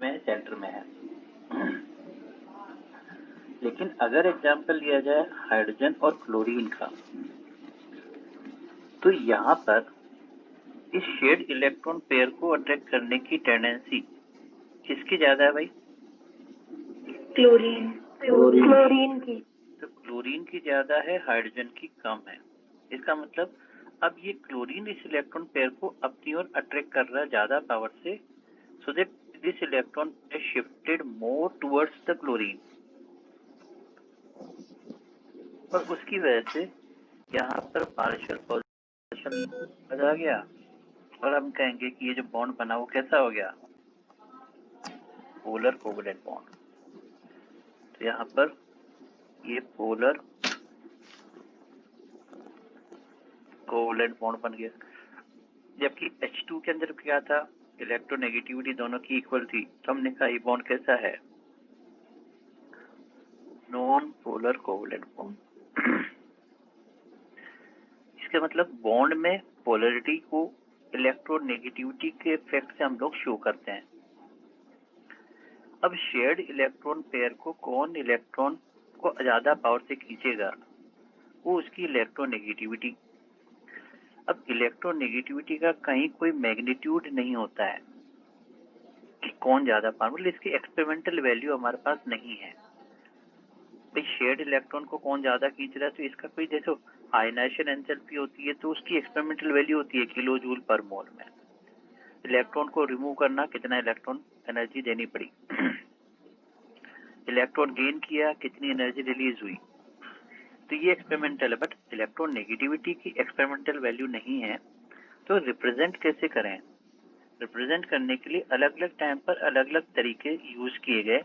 में है, सेंटर में है। लेकिन अगर एग्जाम्पल लिया जाए हाइड्रोजन और क्लोरीन का, तो यहाँ पर इस शेड इलेक्ट्रॉन पेयर को अट्रैक्ट करने की टेंडेंसी किसकी ज्यादा है भाई? क्लोरीन की। तो क्लोरीन की ज्यादा है, हाइड्रोजन की कम है। इसका मतलब अब ये क्लोरीन इस इलेक्ट्रॉन पेयर को अपनी ओर अट्रैक्ट कर रहा है ज्यादा पावर से, so that this electron is shifted more towards the chlorine, और उसकी वजह से यहाँ पर पार्शियल पॉजिटिव आ गया, और हम कहेंगे कि ये जो बॉन्ड बना वो कैसा हो गया? Polar covalent bond. तो यहाँ पर ये पोलर कोवलेंट बॉन्ड बन गया। जबकि H2 के अंदर क्या था? इलेक्ट्रोनेगेटिविटी दोनों की इक्वल थी, तो हमने कहा ये बॉन्ड कैसा है? Non polar covalent bond. इसका मतलब बॉन्ड में पोलरिटी को इलेक्ट्रोनेगेटिविटी के इफेक्ट से हम लोग शो करते हैं। अब शेयर्ड इलेक्ट्रॉन पेयर को कौन इलेक्ट्रॉन को ज्यादा पावर से खींचेगा? वो उसकी इलेक्ट्रोनेगेटिविटी। अब इलेक्ट्रोनेगेटिविटी का कहीं कोई मैग्नीट्यूड नहीं होता है कि कौन ज्यादा पावरफुल, इसकी एक्सपेरिमेंटल वैल्यू हमारे पास नहीं है। भाई शेयर्ड इलेक्ट्रॉन को कौन ज्यादा खींच रहा है, तो इसका कोई देखो आयनाइजेशन एंथैल्पी होती है, तो उसकी एक्सपेरिमेंटल वैल्यू होती है किलो जूल पर मोल में। इलेक्ट्रॉन को रिमूव करना, कितना इलेक्ट्रॉन एनर्जी देनी पड़ी। इलेक्ट्रॉन गेन किया, कितनी एनर्जी रिलीज हुई। तो ये एक्सपेरिमेंटल है, बट इलेक्ट्रॉन नेगेटिविटी की एक्सपेरिमेंटल वैल्यू नहीं है। तो रिप्रेजेंट कैसे करें? रिप्रेजेंट करने के लिए अलग अलग टाइम पर अलग अलग तरीके यूज किए गए।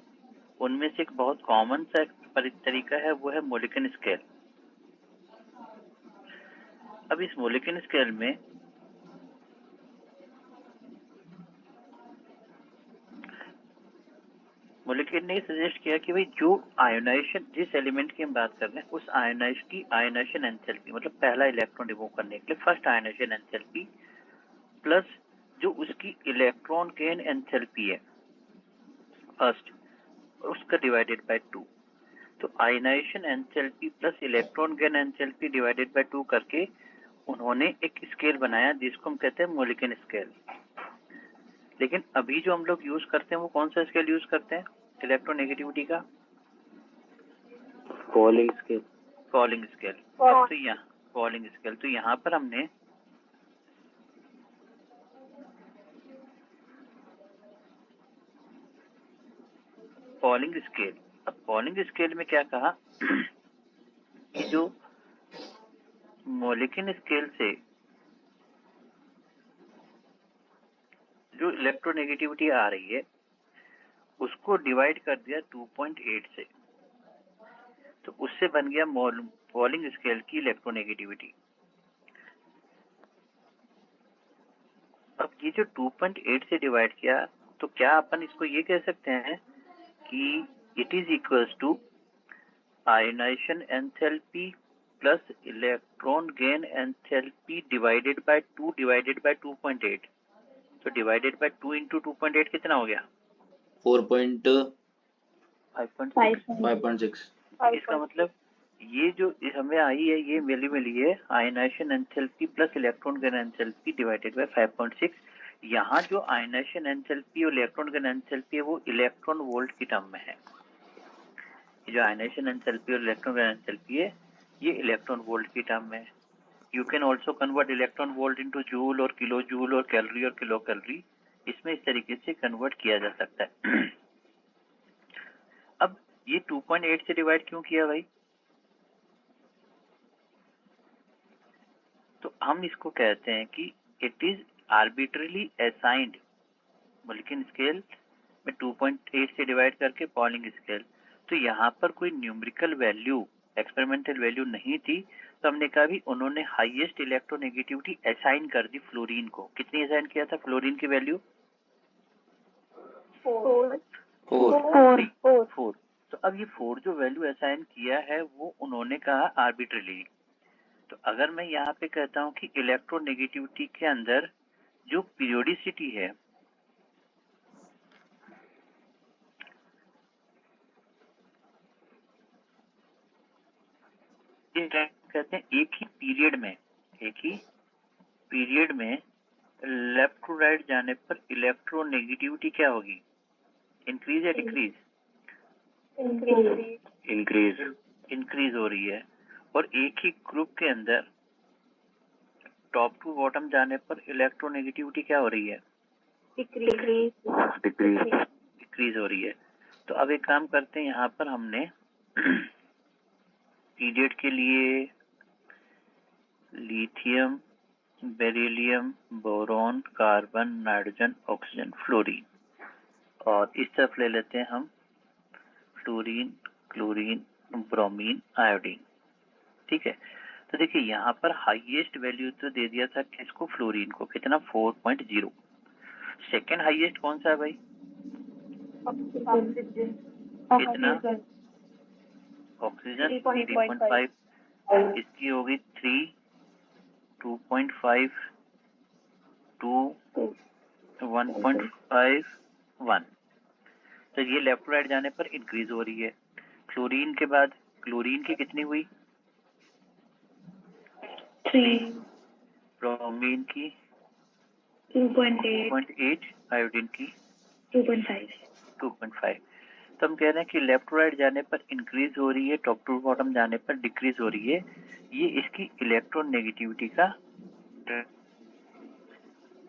उनमें से एक बहुत कॉमन सा तरीका है, वो है मोलिक्यूलर स्केल। अब इस मोलिक्यूलर स्केल में मोलिक्यूलर ने सजेस्ट किया कि भाई जो आयोनाइजेशन, जिस एलिमेंट की हम बात कर रहे हैं, उस आयोनाइजेशन की आयोनाइजेशन एंथैल्पी, मतलब पहला इलेक्ट्रॉन रिमूव करने के लिए फर्स्ट आयोनाइजेशन एंथैल्पी प्लस जो उसकी इलेक्ट्रॉन गेन एंथैल्पी है फर्स्ट, उसका डिवाइडेड बाय 2। तो ionization enthalpy plus electron gain enthalpy divided by 2 करके उन्होंने एक स्केल बनाया जिसको हम कहते हैं मोलिक्यूलर स्केल। लेकिन अभी जो हम लोग यूज करते हैं वो कौन सा स्केल यूज करते हैं इलेक्ट्रोनेगेटिविटी का? Polling scale. Polling scale. तो यहाँ पॉलिंग स्केल, तो यहाँ पर हमने पॉलिंग स्केल। अब पॉलिंग स्केल में क्या कहा कि जो मोलिक्यूलर स्केल से जो इलेक्ट्रोनेगेटिविटी आ रही है उसको डिवाइड कर दिया 2.8 से, तो उससे बन गया पॉलिंग स्केल की इलेक्ट्रोनेगेटिविटी। अब ये जो 2.8 से डिवाइड किया, तो क्या अपन इसको ये कह सकते हैं कि it is equals to ionization enthalpy plus electron gain enthalpy divided by 2 divided by 2.8। तो डिवाइडेड बाय 2 इंटू 2.8 कितना हो गया? 5.6। इसका मतलब ये जो हमें आई है ये मिली है ionization enthalpy plus electron gain enthalpy divided by 5.6। यहाँ जो आयनाइजेशन एंथैल्पी और इलेक्ट्रॉन गेन एंथैल्पी है वो इलेक्ट्रॉन वोल्ट की टर्म में है। जो आयनाइजेशन एंथैल्पी और इलेक्ट्रॉन गेन एंथैल्पी है ये इलेक्ट्रॉन वोल्ट की टर्म में है। You can also convert electron volt into joule और किलो जूल और किलो कैलोरी, इसमें इस तरीके से कन्वर्ट किया जा सकता है। अब ये 2.8 से डिवाइड क्यों किया भाई? तो हम इसको कहते हैं कि it is arbitrarily assigned molecular scale में 2.8 से डिवाइड करके पॉलिंग स्केल। तो यहाँ पर कोई न्यूमेरिकल वैल्यू, एक्सपेरिमेंटल वैल्यू नहीं थी, तो हमने कहा भी उन्होंने हाईएस्ट इलेक्ट्रोनेगेटिविटी असाइन कर दी फ्लोरीन को। कितनी असाइन किया था फ्लोरीन की वैल्यू? 4। तो अब ये 4 जो वैल्यू असाइन किया है वो उन्होंने कहा आर्बिट्रली। तो अगर मैं यहाँ पे कहता हूँ कि इलेक्ट्रोनेगेटिविटी के अंदर जो पीरियोडिसिटी है कहते हैं एक ही पीरियड में लेफ्ट टू राइट जाने पर इलेक्ट्रोनेगेटिविटी क्या होगी, इंक्रीज या डिक्रीज? इंक्रीज हो रही है। और एक ही ग्रुप के अंदर टॉप टू बॉटम जाने पर इलेक्ट्रोनेगेटिविटी क्या हो रही है, डिक्रीज हो रही है। तो अब एक काम करते हैं, यहाँ पर हमने पीरियड के लिए lithium, beryllium, boron, carbon, nitrogen, oxygen, fluorine, और इस तरफ ले लेते हैं हम फ्लोरीन, क्लोरीन, ब्रोमीन, आयोडीन। ठीक है, तो देखिए यहाँ पर हाईएस्ट वैल्यू तो दे दिया था किसको, फ्लोरीन को, कितना 4.0। सेकेंड हाईएस्ट कौन सा है भाई, कितना, ऑक्सीजन 3.5, इसकी होगी 3, 2.5, 2, 1.5, 1। तो ये लेफ्ट राइट जाने पर इंक्रीज हो रही है। क्लोरीन के बाद क्लोरीन की कितनी हुई, 3, ब्रोमीन की 2.8, आयोडीन की 2.5। तो हम कह रहे हैं कि लेफ्ट राइट जाने पर इंक्रीज हो रही है, टॉप टू बॉटम जाने पर डिक्रीज हो रही है। ये इसकी इलेक्ट्रोनेगेटिविटी का,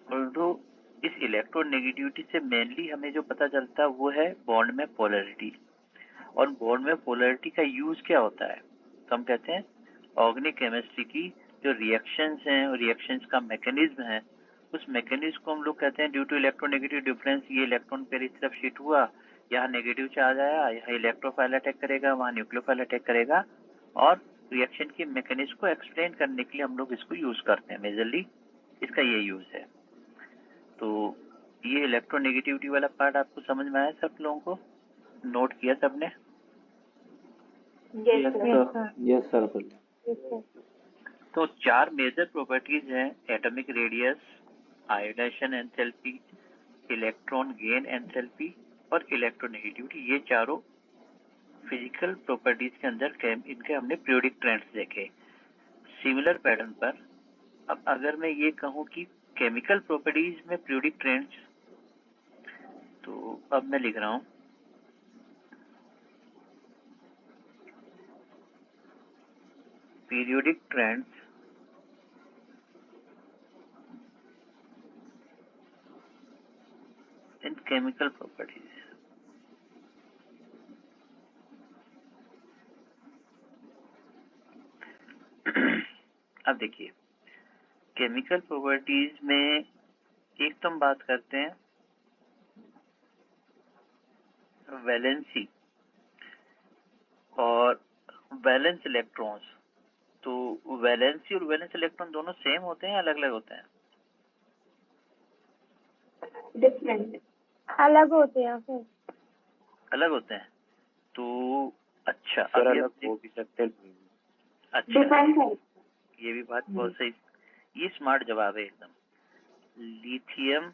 और तो इस इलेक्ट्रोनेगेटिविटी से मेनली हमें जो पता चलता है वो है बॉन्ड में पोलैरिटी। और बॉन्ड में पोलैरिटी का यूज क्या होता है, तो हम कहते हैं ऑर्गेनिक केमिस्ट्री की जो रिएक्शंस हैं और रिएक्शंस का मैकेनिज्म है, उस मैकेनिज्म को हम लोग कहते हैं ड्यू टू इलेक्ट्रोनेगेटिव डिफरेंस, ये इलेक्ट्रॉन पेयर इस तरफ शिफ्ट हुआ, यहाँ नेगेटिव चार्ज आया, यहाँ इलेक्ट्रोफाइल अटैक करेगा, वहाँ न्यूक्लियोफाइल अटैक करेगा, और रिएक्शन की मैकेनिज्म को एक्सप्लेन करने के लिए हम लोग इसको यूज करते हैं, मेजरली इसका ये यूज है। तो ये इलेक्ट्रोनेगेटिविटी वाला पार्ट आपको समझ में आया सब लोगों को, नोट किया सबने? Yes sir. तो 4 मेजर प्रॉपर्टीज हैं, atomic radius, ionization enthalpy, electron gain enthalpy और इलेक्ट्रोनेगेटिविटी। ये चारों फिजिकल प्रॉपर्टीज के अंदर इनके हमने पीरियोडिक ट्रेंड्स देखे। सिमिलर पैटर्न पर अब अगर मैं ये कहूं कि केमिकल प्रॉपर्टीज में पीरियोडिक ट्रेंड्स, तो अब मैं लिख रहा हूं periodic trends in chemical properties. अब देखिए केमिकल प्रॉपर्टीज में एक तो हम बात करते हैं वैलेंसी और वैलेंस इलेक्ट्रॉन्स। तो वैलेंसी और वैलेंस इलेक्ट्रॉन दोनों सेम होते हैं या अलग अलग होते हैं? डिफरेंट, अलग होते हैं फिर, अलग होते हैं। तो अच्छा, सर अभी अलग हो भी सकते हैं। अच्छा, डिफरेंट है। ये भी बात बहुत सही, ये स्मार्ट जवाब है एकदम। Lithium,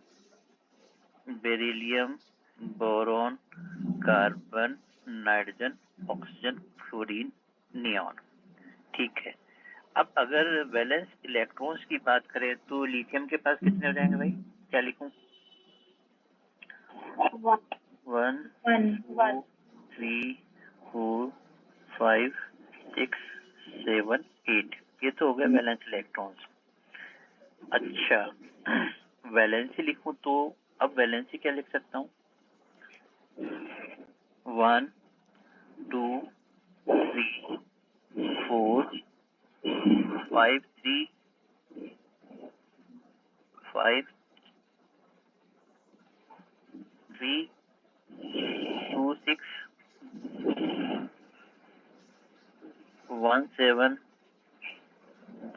beryllium, boron, carbon, nitrogen, oxygen, fluorine, neon. ठीक है, अब अगर वैलेंस इलेक्ट्रॉन्स की बात करें तो लिथियम के पास कितने हो जाएंगे भाई, क्या लिखूं? 1, 2, 3, 4, 5, 6, 7, 8, ये तो हो गया वैलेंस इलेक्ट्रॉन्स। अच्छा, वैलेंसी लिखूं तो अब वैलेंसी क्या लिख सकता हूँ, 1, 2, 3, 4, 5, 3, 5, 3, 2, 6, 1, 7,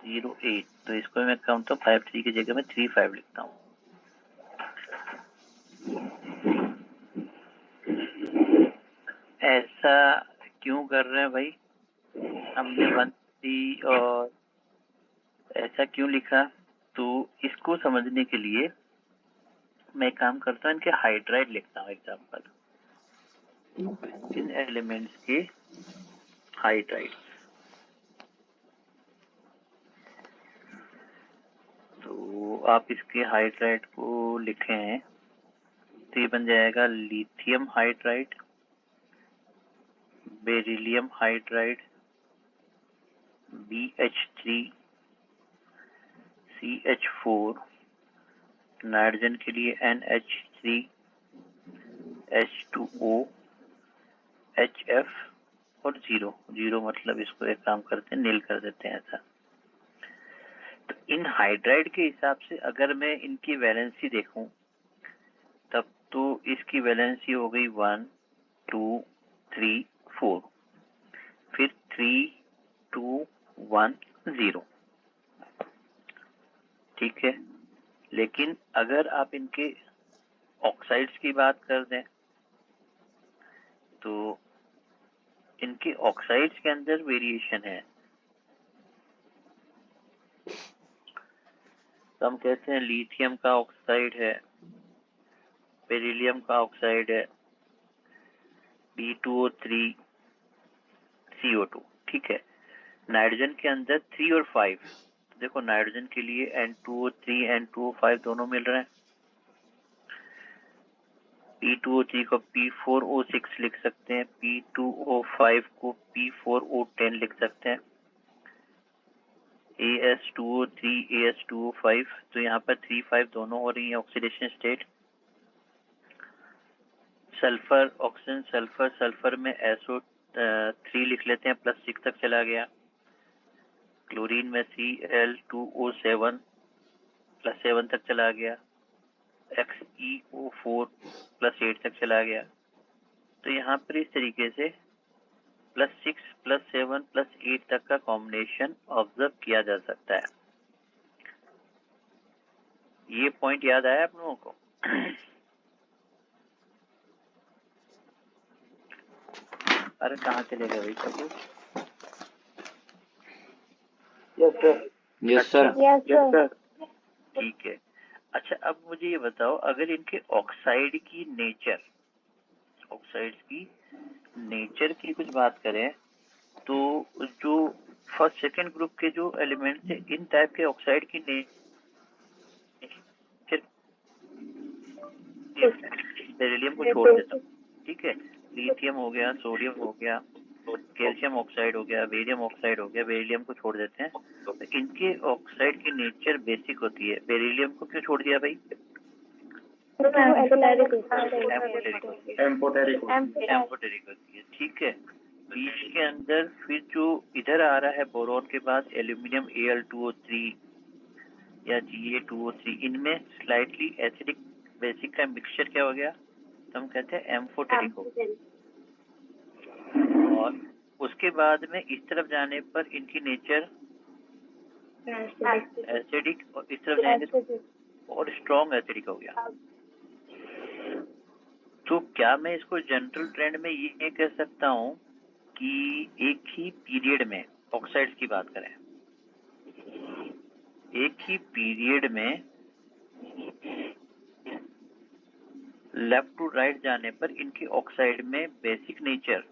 0, 8। तो इसको मैं काउंट तो 5, 3 की जगह में 3, 5 लिखता हूँ। ऐसा क्यों कर रहे हैं भाई, हमने 1, 3 और ऐसा क्यों लिखा? तो इसको समझने के लिए मैं काम करता हूँ, इनके हाइड्राइड लिखता हूँ एग्जाम्पल, इन एलिमेंट्स के हाइड्राइड। तो आप इसके हाइड्राइड को लिखें तो ये बन जाएगा lithium hydride, beryllium hydride, BH3, CH4, nitrogen के लिए NH3, H2O, HF और 0 मतलब इसको एक काम करते हैं, नील कर देते हैं ऐसा। तो इन हाइड्राइड के हिसाब से अगर मैं इनकी वैलेंसी देखूं तब तो इसकी वैलेंसी हो गई 1 2 3 4, फिर 3 2 1 0, ठीक है। लेकिन अगर आप इनके ऑक्साइड्स की बात कर दें तो इनके ऑक्साइड्स के अंदर वेरिएशन है। तो हम कहते हैं लिथियम का ऑक्साइड है, बेरिलियम का ऑक्साइड है, B2O3 CO2, ठीक है। नाइट्रोजन के अंदर 3 और 5, देखो नाइट्रोजन के लिए N2O3 N2O5 दोनों मिल रहे हैं। P2O3 को P4O6 लिख सकते हैं, P2O5 को P4O10 लिख सकते हैं, AS2O3 AS2O5, तो यहाँ पर 3 5 दोनों हो रही है oxidation state. Sulphur oxygen sulphur, sulphur में SO3 लिख लेते हैं, +6 तक चला गया। क्लोरीन में Cl2O7 +7 तक चला गया। XeO4 +8 तक चला गया। तो यहाँ पर इस तरीके से +6 +7 +8 तक का कॉम्बिनेशन ऑब्जर्व किया जा सकता है। ये पॉइंट याद आया आप लोगों को? अरे कहाँ चले गए भाई सब? Yes sir. Yes sir. Yes sir. ठीक है। अच्छा अब मुझे ये बताओ, अगर इनके ऑक्साइड की नेचर, ऑक्साइड्स की नेचर की कुछ बात करें तो जो फर्स्ट सेकंड ग्रुप के जो एलिमेंट्स है इन टाइप के ऑक्साइड की नेचर बेरिलियम को छोड़ देता हूँ, ठीक है। लिथियम हो गया, सोडियम हो गया, कैल्शियम ऑक्साइड हो गया, बेरियम ऑक्साइड हो गया, बेरिलियम को छोड़ देते हैं। तो इनके ऑक्साइड की नेचर बेसिक होती है। बेरिलियम को क्यों छोड़ दिया भाई? एम्फोटेरिक होती है, ठीक है। बीच के अंदर फिर जो इधर आ रहा है बोरोन के बाद एल्यूमिनियम Al2O3 या Ga2O3, इनमें स्लाइटली एसिडिक बेसिक का मिक्सचर क्या हो गया, तो हम कहते हैं एम्फोटेरिक हो। और उसके बाद में इस तरफ जाने पर इनकी नेचर एसिडिक, और इस तरफ जाएंगे और स्ट्रॉन्ग एसिडिक हो गया। तो क्या मैं इसको जनरल ट्रेंड में ये कह सकता हूँ कि एक ही पीरियड में, ऑक्साइड्स की बात करें, एक ही पीरियड में लेफ्ट टू राइट जाने पर इनकी ऑक्साइड में बेसिक नेचर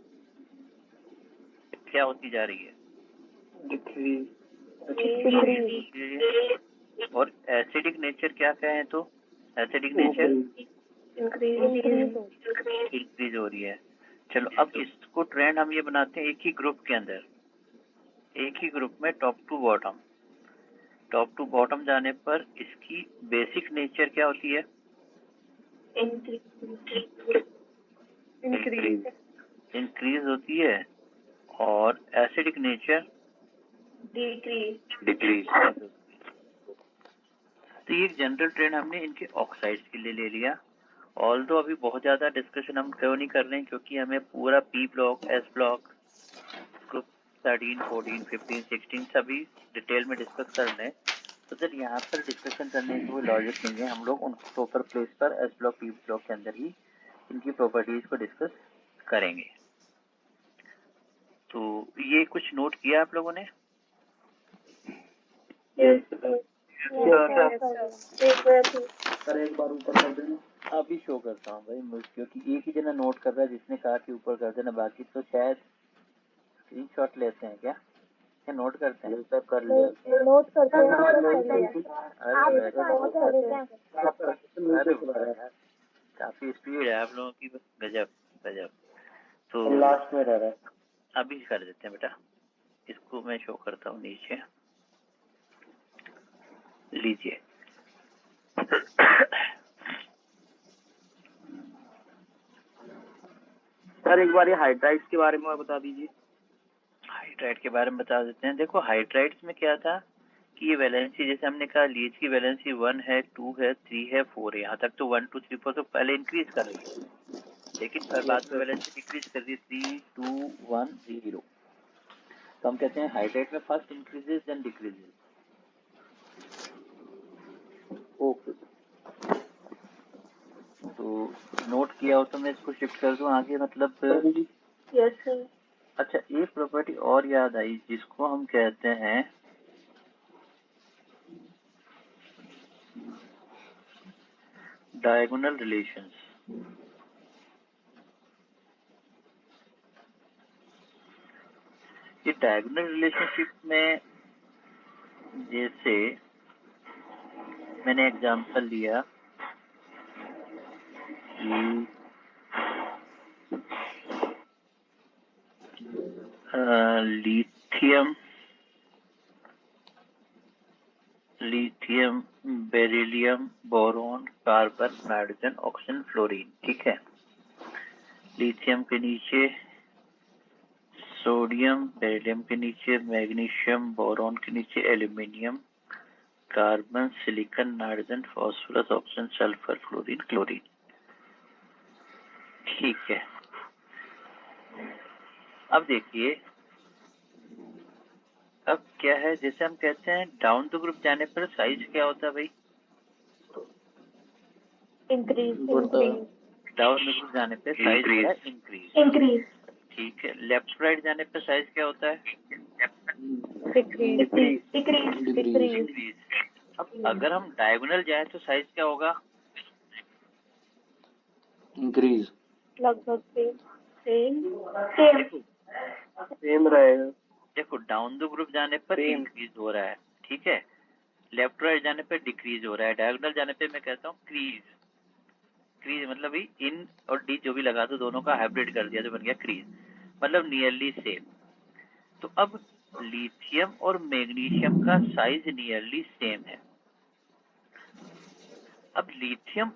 क्या होती जा रही है? डिक्रीज। और एसिडिक नेचर क्या कहें तो? एसिडिक नेचर इंक्रीज हो रही है। चलो अब इसको ट्रेंड हम ये बनाते हैं एक ही ग्रुप के अंदर, एक ही ग्रुप में top to bottom. Top to bottom जाने पर इसकी बेसिक नेचर क्या होती है? इंक्रीज होती है। और एसिडिक नेचर डिक्रीज। तो ये जनरल ट्रेंड हमने इनके ऑक्साइड्स के लिए ले लिया। ऑल्दो अभी बहुत ज्यादा डिस्कशन हम क्यों नहीं कर रहे हैं, क्योंकि हमें पूरा P block, S block, group 13, 14, 15, 16 सभी डिटेल में डिस्कस करना है। तो सर यहाँ पर डिस्कशन करने की कोई लॉजिक नहीं है, हम लोग उन प्रॉपर प्लेस पर S ब्लॉक, P ब्लॉक के अंदर ही इनकी प्रॉपर्टीज को डिस्कस करेंगे। तो ये कुछ नोट किया आप लोगों ने? सर एक बार ऊपर कर देना। अभी शो करता हूँ भाई, क्योंकि एक ही जना नोट कर रहा है जिसने कहा कि ऊपर कर देना, बाकी तो शायद स्क्रीनशॉट लेते हैं क्या? क्या नोट करते हैं? सर कर लिया। नोट करते हैं, अरे आप अरे नोट कर लेते हैं। अरे वाह, काफी स्पीड है आप लोगों की, गजब गजब। तो लास्ट में रह रहा है। अभी कर देते हैं बेटा, इसको मैं शो करता हूँ नीचे, लीजिए। सर एक बार ये हाइड्राइड्स के बारे में बता दीजिए। हाइड्राइड के बारे में बता देते हैं। देखो हाइड्राइड्स में क्या था कि ये वैलेंसी, जैसे हमने कहा लीच की वैलेंसी 1 है, 2 है, 3 है, 4 है। यहाँ तक तो 1 2 3 4 तो पहले इंक्रीज कर रही है, लेकिन फिर बाद में वैलेंसी डिक्रीज कर रही है, 3 2 1 0। तो हम कहते हैं हाइड्राइड में first increases then decreases. Okay. तो नोट किया हो तो मैं इसको शिफ्ट कर दूं आगे, मतलब। Yes sir. अच्छा, एक प्रॉपर्टी और याद आई जिसको हम कहते हैं डायगोनल रिलेशंस। ये डायगोनल रिलेशनशिप में जैसे मैंने एग्जांपल लिया कि lithium, beryllium, boron, carbon, nitrogen, oxygen, fluorine. ठीक है, लिथियम के नीचे सोडियम, बेरिलियम के नीचे मैग्नीशियम, बोरॉन के नीचे aluminium, carbon, silicon, nitrogen, phosphorus, oxygen, sulphur, fluorine, chlorine. ठीक है, अब देखिए, अब क्या है, जैसे हम कहते हैं डाउन टू ग्रुप जाने पर साइज क्या होता है भाई? इंक्रीज। डाउन टू ग्रुप जाने पे साइज होता है इंक्रीज। इंक्रीज। ठीक है, लेफ्ट टू राइट जाने पे साइज क्या होता है? डिक्रीज। अब अगर हम डायगोनल जाए तो साइज क्या होगा? इंक्रीज। लगभग सेम रहेगा। देखो डाउन द ग्रुप जाने पर इंक्रीज हो रहा है, ठीक है, लेफ्ट राइट जाने पर डिक्रीज हो रहा है, डायगोनल जाने पे मैं कहता हूँ क्रीज। क्रीज मतलब भी इन और डी जो भी लगा दो, दोनों का हाइब्रिड कर दिया तो बन गया क्रीज, मतलब नियरली सेम। तो अब लिथियम और मैग्नीशियम का साइज नियरली सेम है। अब लिथियम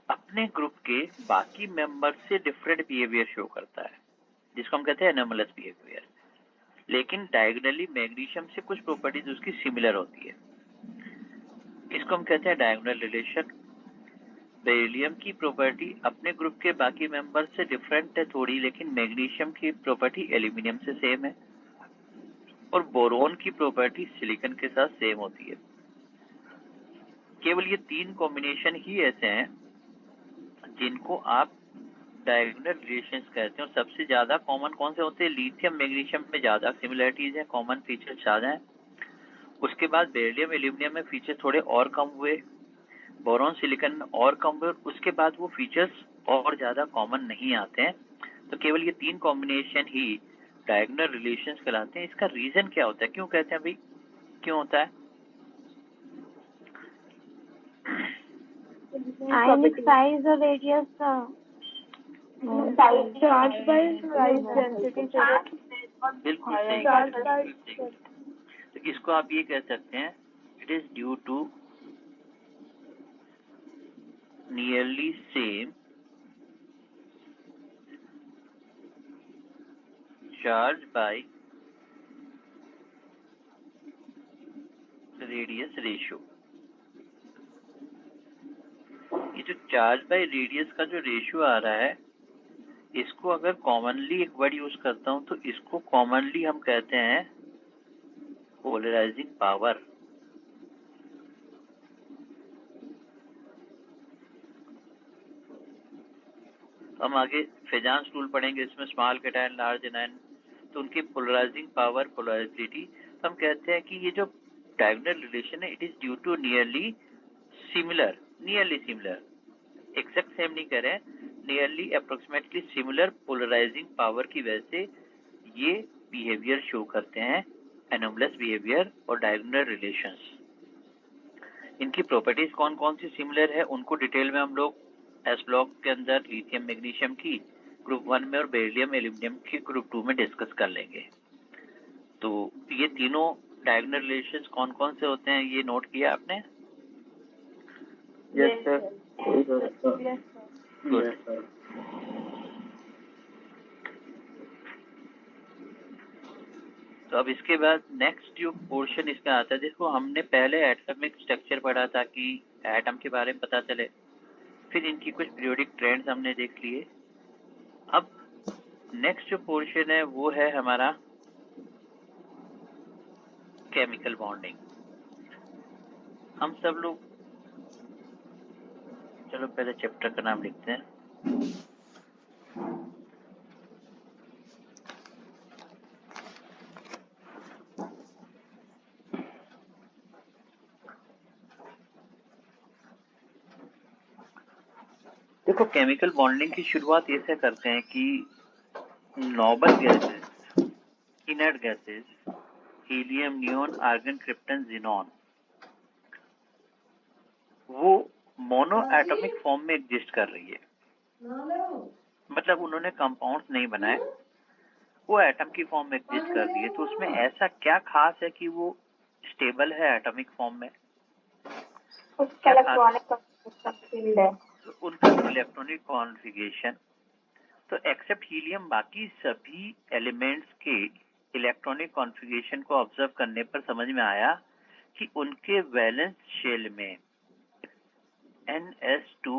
अपने ग्रुप के बाकी मेंबर से डिफरेंट बिहेवियर शो करता है, जिसको हम कहते हैं एनोमलस बिहेवियर। लेकिन डायगोनली मैग्नीशियम से कुछ प्रॉपर्टीज उसकी सिमिलर होती है, इसको हम कहते हैं डायगोनल रिलेशन। बेरिलियम की प्रॉपर्टी अपने ग्रुप के बाकी मेंबर से डिफरेंट है थोड़ी, लेकिन मैग्नीशियम की प्रॉपर्टी एल्यूमिनियम से सेम है। और बोरोन की प्रॉपर्टी सिलिकॉन के साथ सेम होती है। केवल ये तीन कॉम्बिनेशन ही ऐसे हैं जिनको आप डायगोनल रिलेशंस कहते हैं। और सबसे ज्यादा कॉमन कौन से होते हैं? लिथियम मैग्नीशियम में ज्यादा सिमिलरिटीज है, कॉमन फीचर ज्यादा है। उसके बाद बेरिलियम एल्यूमिनियम में फीचर थोड़े और कम हुए, बोरॉन सिलिकॉन में और कम हुए, उसके बाद वो फीचर्स और ज्यादा कॉमन नहीं आते हैं। तो केवल ये तीन कॉम्बिनेशन ही डायगोनल रिलेशंस कहलाते हैं। इसका रीजन क्या होता है, क्यों कहते हैं भाई, क्यों होता है? आयनिक साइज और रेडियस का चार्ज बाय साइज डेंसिटी। बिल्कुल सही। तो इसको आप ये कह सकते हैं, it is due to nearly same charge by radius ratio. ये जो चार्ज बाय रेडियस का जो रेशियो आ रहा है, इसको अगर कॉमनली एक वर्ड यूज करता हूं तो इसको कॉमनली हम कहते हैं पोलराइजिंग पावर। हम आगे फेजांस रूल पढ़ेंगे, इसमें स्मॉल कैटायन लार्ज एनायन, तो उनकी पोलराइजिंग पावर, पोलराइजिटी। तो हम कहते हैं कि ये जो डायगोनल रिलेशन है, it is due to nearly similar, except same नहीं करें, nearly approximately similar polarizing power की वजह से ये बिहेवियर शो करते हैं एनोमलस बिहेवियर और डायगोनल रिलेशंस। इनकी प्रॉपर्टीज कौन कौन सी सिमिलर है उनको डिटेल में हम लोग एस ब्लॉक के अंदर लिथियम मैग्नीशियम की ग्रुप 1 में और बेरिलियम एल्यूमिनियम की ग्रुप 2 में डिस्कस कर लेंगे। तो ये तीनों डायगोनल रिलेशंस कौन कौन से होते हैं ये नोट किया आपने? Yes sir. गुड। तो अब इसके बाद नेक्स्ट जो पोर्शन इसमें आता है, देखो हमने पहले एटॉमिक स्ट्रक्चर पढ़ा था कि एटम के बारे में पता चले, फिर इनकी कुछ पीरियोडिक ट्रेंड्स हमने देख लिए। अब नेक्स्ट जो पोर्शन है वो है हमारा केमिकल बॉन्डिंग। हम सब लोग चलो पहले चैप्टर का नाम लिखते हैं। देखो केमिकल बॉन्डिंग की शुरुआत ऐसे करते हैं कि noble gases, inert gases, helium, neon, argon, krypton, xenon, वो मोनो एटॉमिक फॉर्म में एग्जिस्ट कर रही है। मतलब उन्होंने कंपाउंड्स नहीं बनाए, वो एटम की फॉर्म में एग्जिस्ट कर रही है। तो उसमें ऐसा क्या खास है कि वो स्टेबल है एटॉमिक फॉर्म में? उसका इलेक्ट्रॉनिक फील्ड है, उनका इलेक्ट्रॉनिक कॉन्फ़िगरेशन। तो एक्सेप्ट हीलियम बाकी सभी एलिमेंट्स के इलेक्ट्रॉनिक कॉन्फ़िगरेशन को ऑब्जर्व करने पर समझ में आया कि उनके वैलेंस शेल में NS2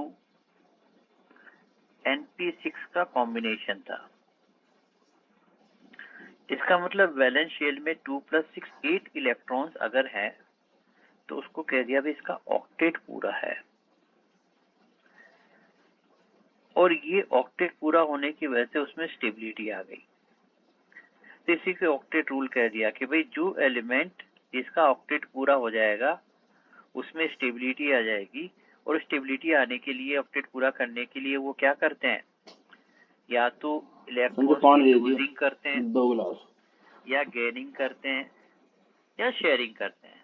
NP6 का कॉम्बिनेशन था। इसका मतलब वैलेंस शेल में 2 + 6 8 इलेक्ट्रॉन्स अगर हैं तो उसको कह दिया भी इसका ऑक्टेट पूरा है। और ये ऑक्टेट पूरा होने की वजह से उसमें स्टेबिलिटी आ गई। तो इसी के ऑक्टेट रूल कह दिया कि भाई जो एलिमेंट जिसका ऑक्टेट पूरा हो जाएगा उसमें स्टेबिलिटी आ जाएगी। और स्टेबिलिटी आने के लिए, ऑक्टेट पूरा करने के लिए वो क्या करते हैं, या तो इलेक्ट्रॉन की लूजिंग करते हैं, 2 गिलास, या गेनिंग करते हैं, या शेयरिंग करते हैं।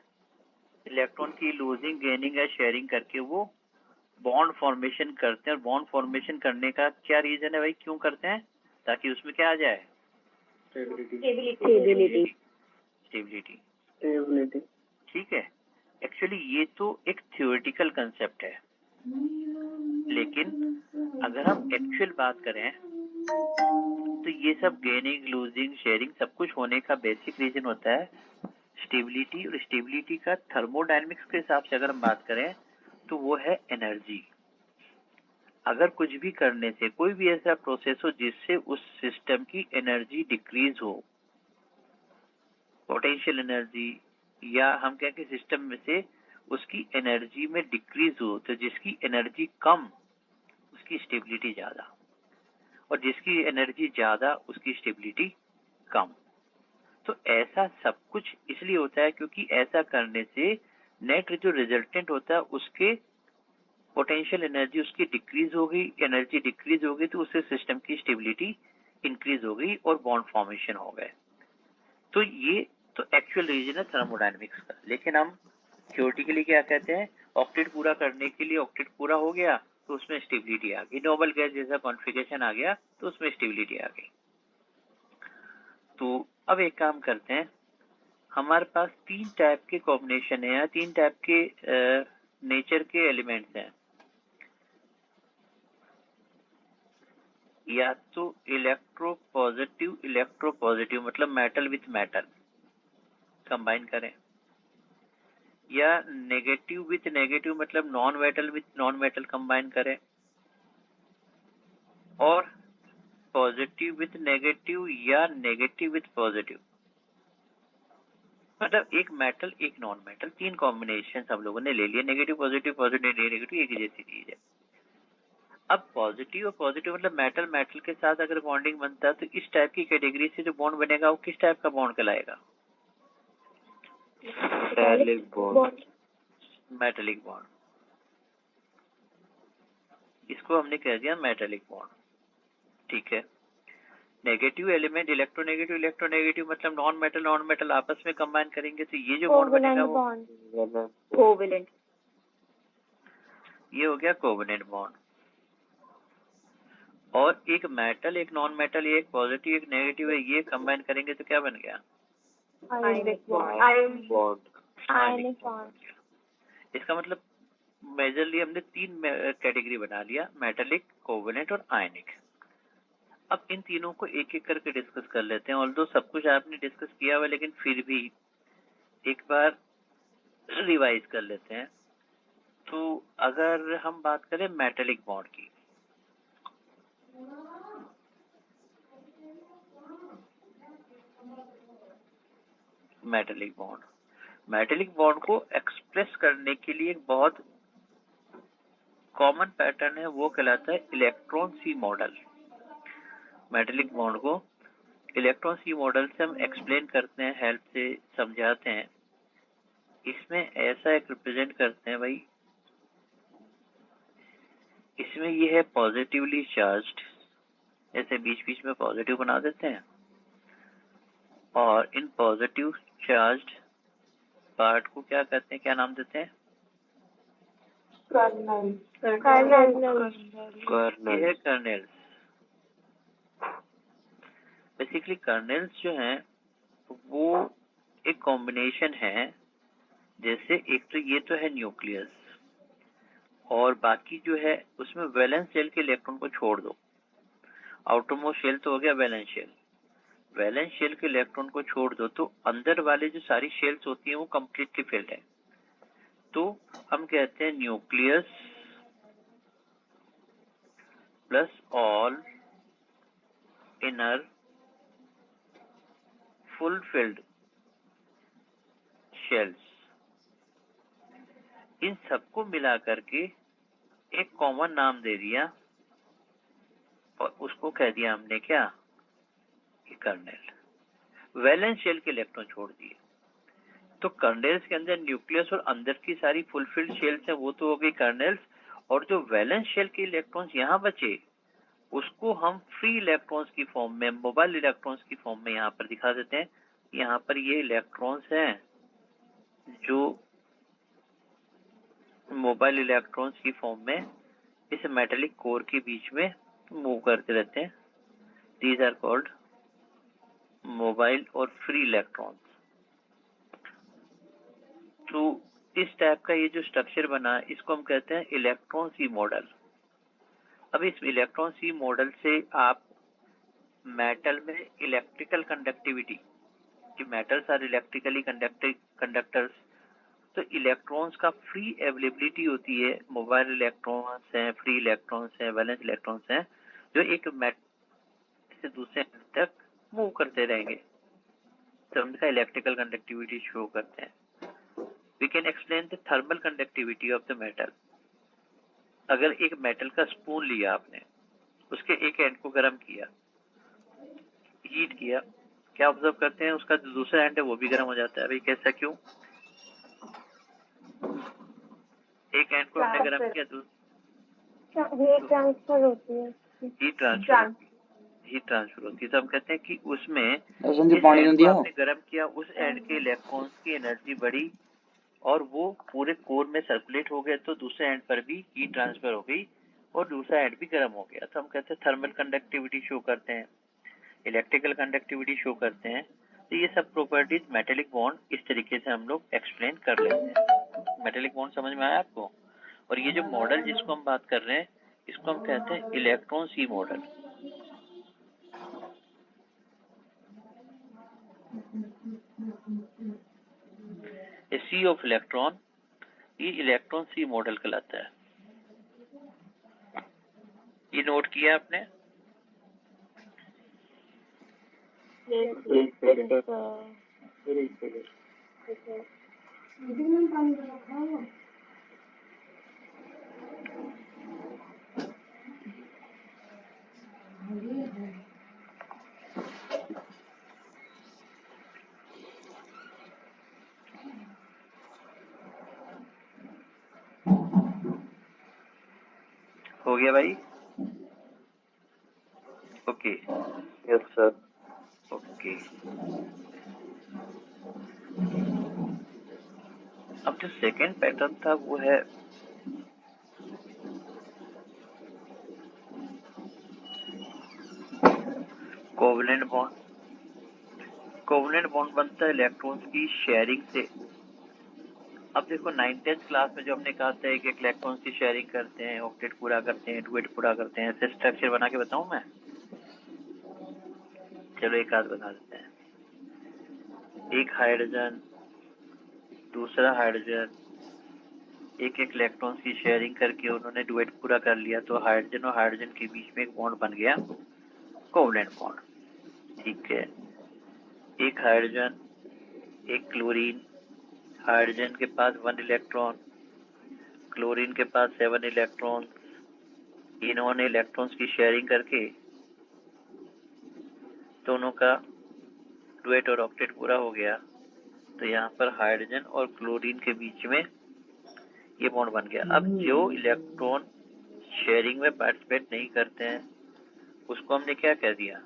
इलेक्ट्रॉन की लूजिंग, गेनिंग या शेयरिंग करके वो बॉन्ड फॉर्मेशन करते हैं। और बॉन्ड फॉर्मेशन करने का क्या रीजन है भाई, क्यों करते हैं? ताकि उसमें क्या आ जाए, स्टेबिलिटी। ठीक है। एक्चुअली ये तो एक थ्योरेटिकल कंसेप्ट है, लेकिन अगर हम एक्चुअल बात करें तो ये सब गेनिंग, लूजिंग, शेयरिंग सब कुछ होने का बेसिक रीजन होता है स्टेबिलिटी। और स्टेबिलिटी का थर्मोडायनेमिक्स के हिसाब से अगर हम बात करें तो वो है एनर्जी। अगर कुछ भी करने से, कोई भी ऐसा प्रोसेस हो जिससे उस सिस्टम की एनर्जी डिक्रीज हो, पोटेंशियल एनर्जी, या हम कहें कि सिस्टम में से उसकी एनर्जी में डिक्रीज हो, तो जिसकी एनर्जी कम उसकी स्टेबिलिटी ज्यादा, और जिसकी एनर्जी ज्यादा उसकी स्टेबिलिटी कम। तो ऐसा सब कुछ इसलिए होता है क्योंकि ऐसा करने से नेट जो रिजल्टेंट होता है उसके पोटेंशियल एनर्जी उसकी डिक्रीज हो गई, एनर्जी डिक्रीज हो गई तो उससे सिस्टम की स्टेबिलिटी इंक्रीज हो गई और बॉन्ड फॉर्मेशन हो गए। तो ये तो एक्चुअल रीजन है थर्मोडायनेमिक्स का। लेकिन हम थ्योरेटिकली क्या कहते हैं, ऑक्टेट पूरा करने के लिए ऑक्टेट पूरा हो गया तो उसमें स्टेबिलिटी आ गई, नोबल गैस जैसा कॉन्फ़िगरेशन आ गया तो उसमें स्टेबिलिटी आ गई। तो अब एक काम करते हैं, हमारे पास 3 टाइप के कॉम्बिनेशन है या 3 टाइप के नेचर के एलिमेंट्स हैं। या तो इलेक्ट्रो पॉजिटिव मतलब मेटल विथ मेटल कंबाइन करें, या नेगेटिव विथ नेगेटिव मतलब non metal with non metal combine करें, और पॉजिटिव विथ नेगेटिव या नेगेटिव विथ पॉजिटिव। मतलब एक मेटल एक नॉन मेटल, 3 कॉम्बिनेशन हम लोगों ने ले लिया। नेगेटिव पॉजिटिव, पॉजिटिव नेगेटिव, एक ही जैसी चीज है। अब पॉजिटिव और पॉजिटिव मतलब मेटल मेटल के साथ अगर बॉन्डिंग बनता है तो इस टाइप की कैटेगरी से जो बॉन्ड बनेगा वो किस टाइप का बॉन्ड कहलाएगा, मेटेलिक बॉन्ड। इसको हमने कह दिया मेटेलिक बॉन्ड। ठीक है। नेगेटिव एलिमेंट इलेक्ट्रोनेगेटिव मतलब नॉन मेटल आपस में कंबाइन करेंगे तो ये जो बॉन्ड बनेगा वो कोवेलेंट ये हो गया कोवेलेंट बॉन्ड। और एक मेटल एक नॉन मेटल, एक पॉजिटिव एक नेगेटिव है, ये कंबाइन करेंगे तो क्या बन गया? Ionic bond. इसका मतलब मेजरली हमने 3 कैटेगरी बना लिया, मेटेलिक, कोवेलेंट और आयनिक। अब इन तीनों को एक एक करके डिस्कस कर लेते हैं। ऑल्दो सब कुछ आपने डिस्कस किया हुआ, लेकिन फिर भी एक बार रिवाइज कर लेते हैं। तो अगर हम बात करें मेटेलिक बॉन्ड की, मेटेलिक बॉन्ड को एक्सप्रेस करने के लिए एक बहुत कॉमन पैटर्न है, वो कहलाता है electron sea model. Metallic bond को इलेक्ट्रॉन सी मॉडल से हम एक्सप्लेन करते हैं, हेल्प से समझाते हैं। इसमें ऐसा एक रिप्रेजेंट करते हैं भाई, इसमें ये है पॉजिटिवली चार्ज्ड, ऐसे बीच बीच में पॉजिटिव बना देते हैं, और इन पॉजिटिव चार्ज्ड पार्ट को क्या कहते हैं, क्या नाम देते हैं? कर्नेल्स। बेसिकली कर्नेल्स जो हैं वो एक कॉम्बिनेशन है, जैसे एक तो ये तो है न्यूक्लियस, और बाकी जो है उसमें वैलेंस शेल के इलेक्ट्रॉन को छोड़ दो। आउटरमोस्ट शेल तो हो गया वैलेंस शेल, वैलेंस शेल के इलेक्ट्रॉन को छोड़ दो तो अंदर वाले जो सारी शेल्स होती हैं वो कंप्लीटली फिल्ड है। तो हम कहते हैं nucleus plus all inner fulfilled shells, इन सबको मिला करके एक कॉमन नाम दे दिया और उसको कह दिया हमने क्या? कर्नेल। वैलेंस शेल के इलेक्ट्रॉन छोड़ दिए तो कर्नेल्स के अंदर न्यूक्लियस और अंदर की सारी फुलफिल्ड शेल्स हैं, वो तो हो गई कर्नेल्स। और जो वैलेंस शेल के इलेक्ट्रॉन्स यहाँ बचे उसको हम फ्री इलेक्ट्रॉन्स की फॉर्म में, मोबाइल इलेक्ट्रॉन्स की फॉर्म में यहाँ पर दिखा देते हैं। यहाँ पर ये इलेक्ट्रॉन्स हैं जो मोबाइल इलेक्ट्रॉन्स की फॉर्म में इस मेटेलिक कोर के बीच में मूव करते रहते हैं। दीज आर कॉल्ड मोबाइल और फ्री इलेक्ट्रॉन्स। तो इस टाइप का ये जो स्ट्रक्चर बना इसको हम कहते हैं इलेक्ट्रॉन सी मॉडल। अब इस इलेक्ट्रॉन सी मॉडल से आप मेटल में इलेक्ट्रिकल कंडक्टिविटी, कि मेटल्स आर इलेक्ट्रिकली कंडक्टर्स, तो इलेक्ट्रॉन्स का फ्री अवेलेबिलिटी होती है। मोबाइल इलेक्ट्रॉन्स हैं, फ्री इलेक्ट्रॉन्स हैं, वैलेंस इलेक्ट्रॉन्स हैं, जो एक मेटल से दूसरे तक मूव करते रहेंगे, तो उनका इलेक्ट्रिकल कंडक्टिविटी शो करते हैं। We can explain the thermal conductivity of the metal. अगर एक मेटल का स्पून लिया आपने, उसके एक एंड को गर्म किया, हीट किया, क्या ऑब्जर्व करते हैं? उसका जो दूसरा एंड है वो भी गर्म हो जाता है। भाई कैसा क्यों? एक एंड को हमने गर्म किया तो हीट ट्रांसफर होती है। हीट ट्रांसफर होती है। तो हम कहते हैं कि उसमें जिस एंड को आपने गर्म किया उस एंड के इलेक्ट्रॉन्स की एनर्जी बढ़ी और वो पूरे कोर में सर्कुलेट हो गए, तो दूसरे एंड पर भी हीट ट्रांसफर हो गई और दूसरा एंड भी गर्म हो गया। तो हम कहते हैं थर्मल कंडक्टिविटी शो करते हैं, इलेक्ट्रिकल कंडक्टिविटी शो करते हैं। तो ये सब प्रॉपर्टीज मेटेलिक बॉन्ड इस तरीके से हम लोग एक्सप्लेन कर लेते हैं। मेटेलिक बॉन्ड समझ में आया आपको? और ये जो मॉडल जिसको हम बात कर रहे हैं इसको हम कहते हैं electron sea model. Sea of electron, ये इलेक्ट्रॉन सी मॉडल कहलाता है। ये नोट किया आपने? हो गया भाई? Okay yes sir. ओके। अब जो सेकेंड पैटर्न था वो है कोवलेंट बॉन्ड। कोवलेंट बॉन्ड बनता है इलेक्ट्रॉन्स की शेयरिंग से। अब देखो 9th क्लास में जो हमने कहा था कि इलेक्ट्रॉन्स की शेयरिंग करते हैं, ऑक्टेट पूरा करते हैं, डुएट पूरा करते हैं, ऐसे स्ट्रक्चर बना के बताऊं मैं? चलो एक आध बता देते हैं। एक हाइड्रोजन, दूसरा हाइड्रोजन, एक इलेक्ट्रॉन्स की शेयरिंग करके उन्होंने डुएट पूरा कर लिया, तो हाइड्रोजन और हाइड्रोजन के बीच में एक बॉन्ड बन गया, कोवलेंट बॉन्ड। ठीक है, एक हाइड्रोजन, एक क्लोरीन, हाइड्रोजन के पास 1 इलेक्ट्रॉन, क्लोरीन के पास 7 इलेक्ट्रॉन। इन्होंने इलेक्ट्रॉन्स की शेयरिंग करके दोनों का डुएट और ऑक्टेट पूरा हो गया, तो यहाँ पर हाइड्रोजन और क्लोरीन के बीच में ये बॉन्ड बन गया। अब जो इलेक्ट्रॉन शेयरिंग में पार्टिसिपेट नहीं करते हैं उसको हमने क्या कह दिया?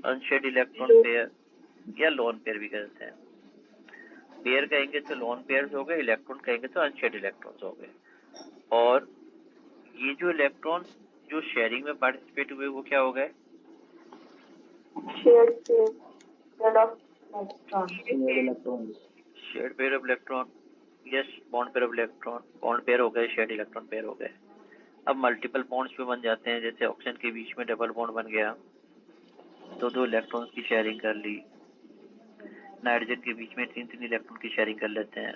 अनशेयर्ड इलेक्ट्रॉन पेयर या लोन पेयर भी कहते हैं। पेयर कहेंगे तो लोन पेयर हो गए, इलेक्ट्रॉन कहेंगे तो अनशेयर्ड इलेक्ट्रॉन्स हो गए। और ये जो इलेक्ट्रॉन जो शेयरिंग में पार्टिसिपेट हुए वो क्या हो गए? Shared pair of electron. Yes, bond pair of electron, bond pair हो गए, शेयर्ड इलेक्ट्रॉन पेयर हो गए। अब मल्टीपल बॉन्ड्स भी बन जाते हैं, जैसे ऑक्सीजन के बीच में डबल बॉन्ड बन गया, तो 2 इलेक्ट्रॉन्स की शेयरिंग कर ली। नाइट्रोजन के बीच में 3 इलेक्ट्रॉन की शेयरिंग कर लेते हैं।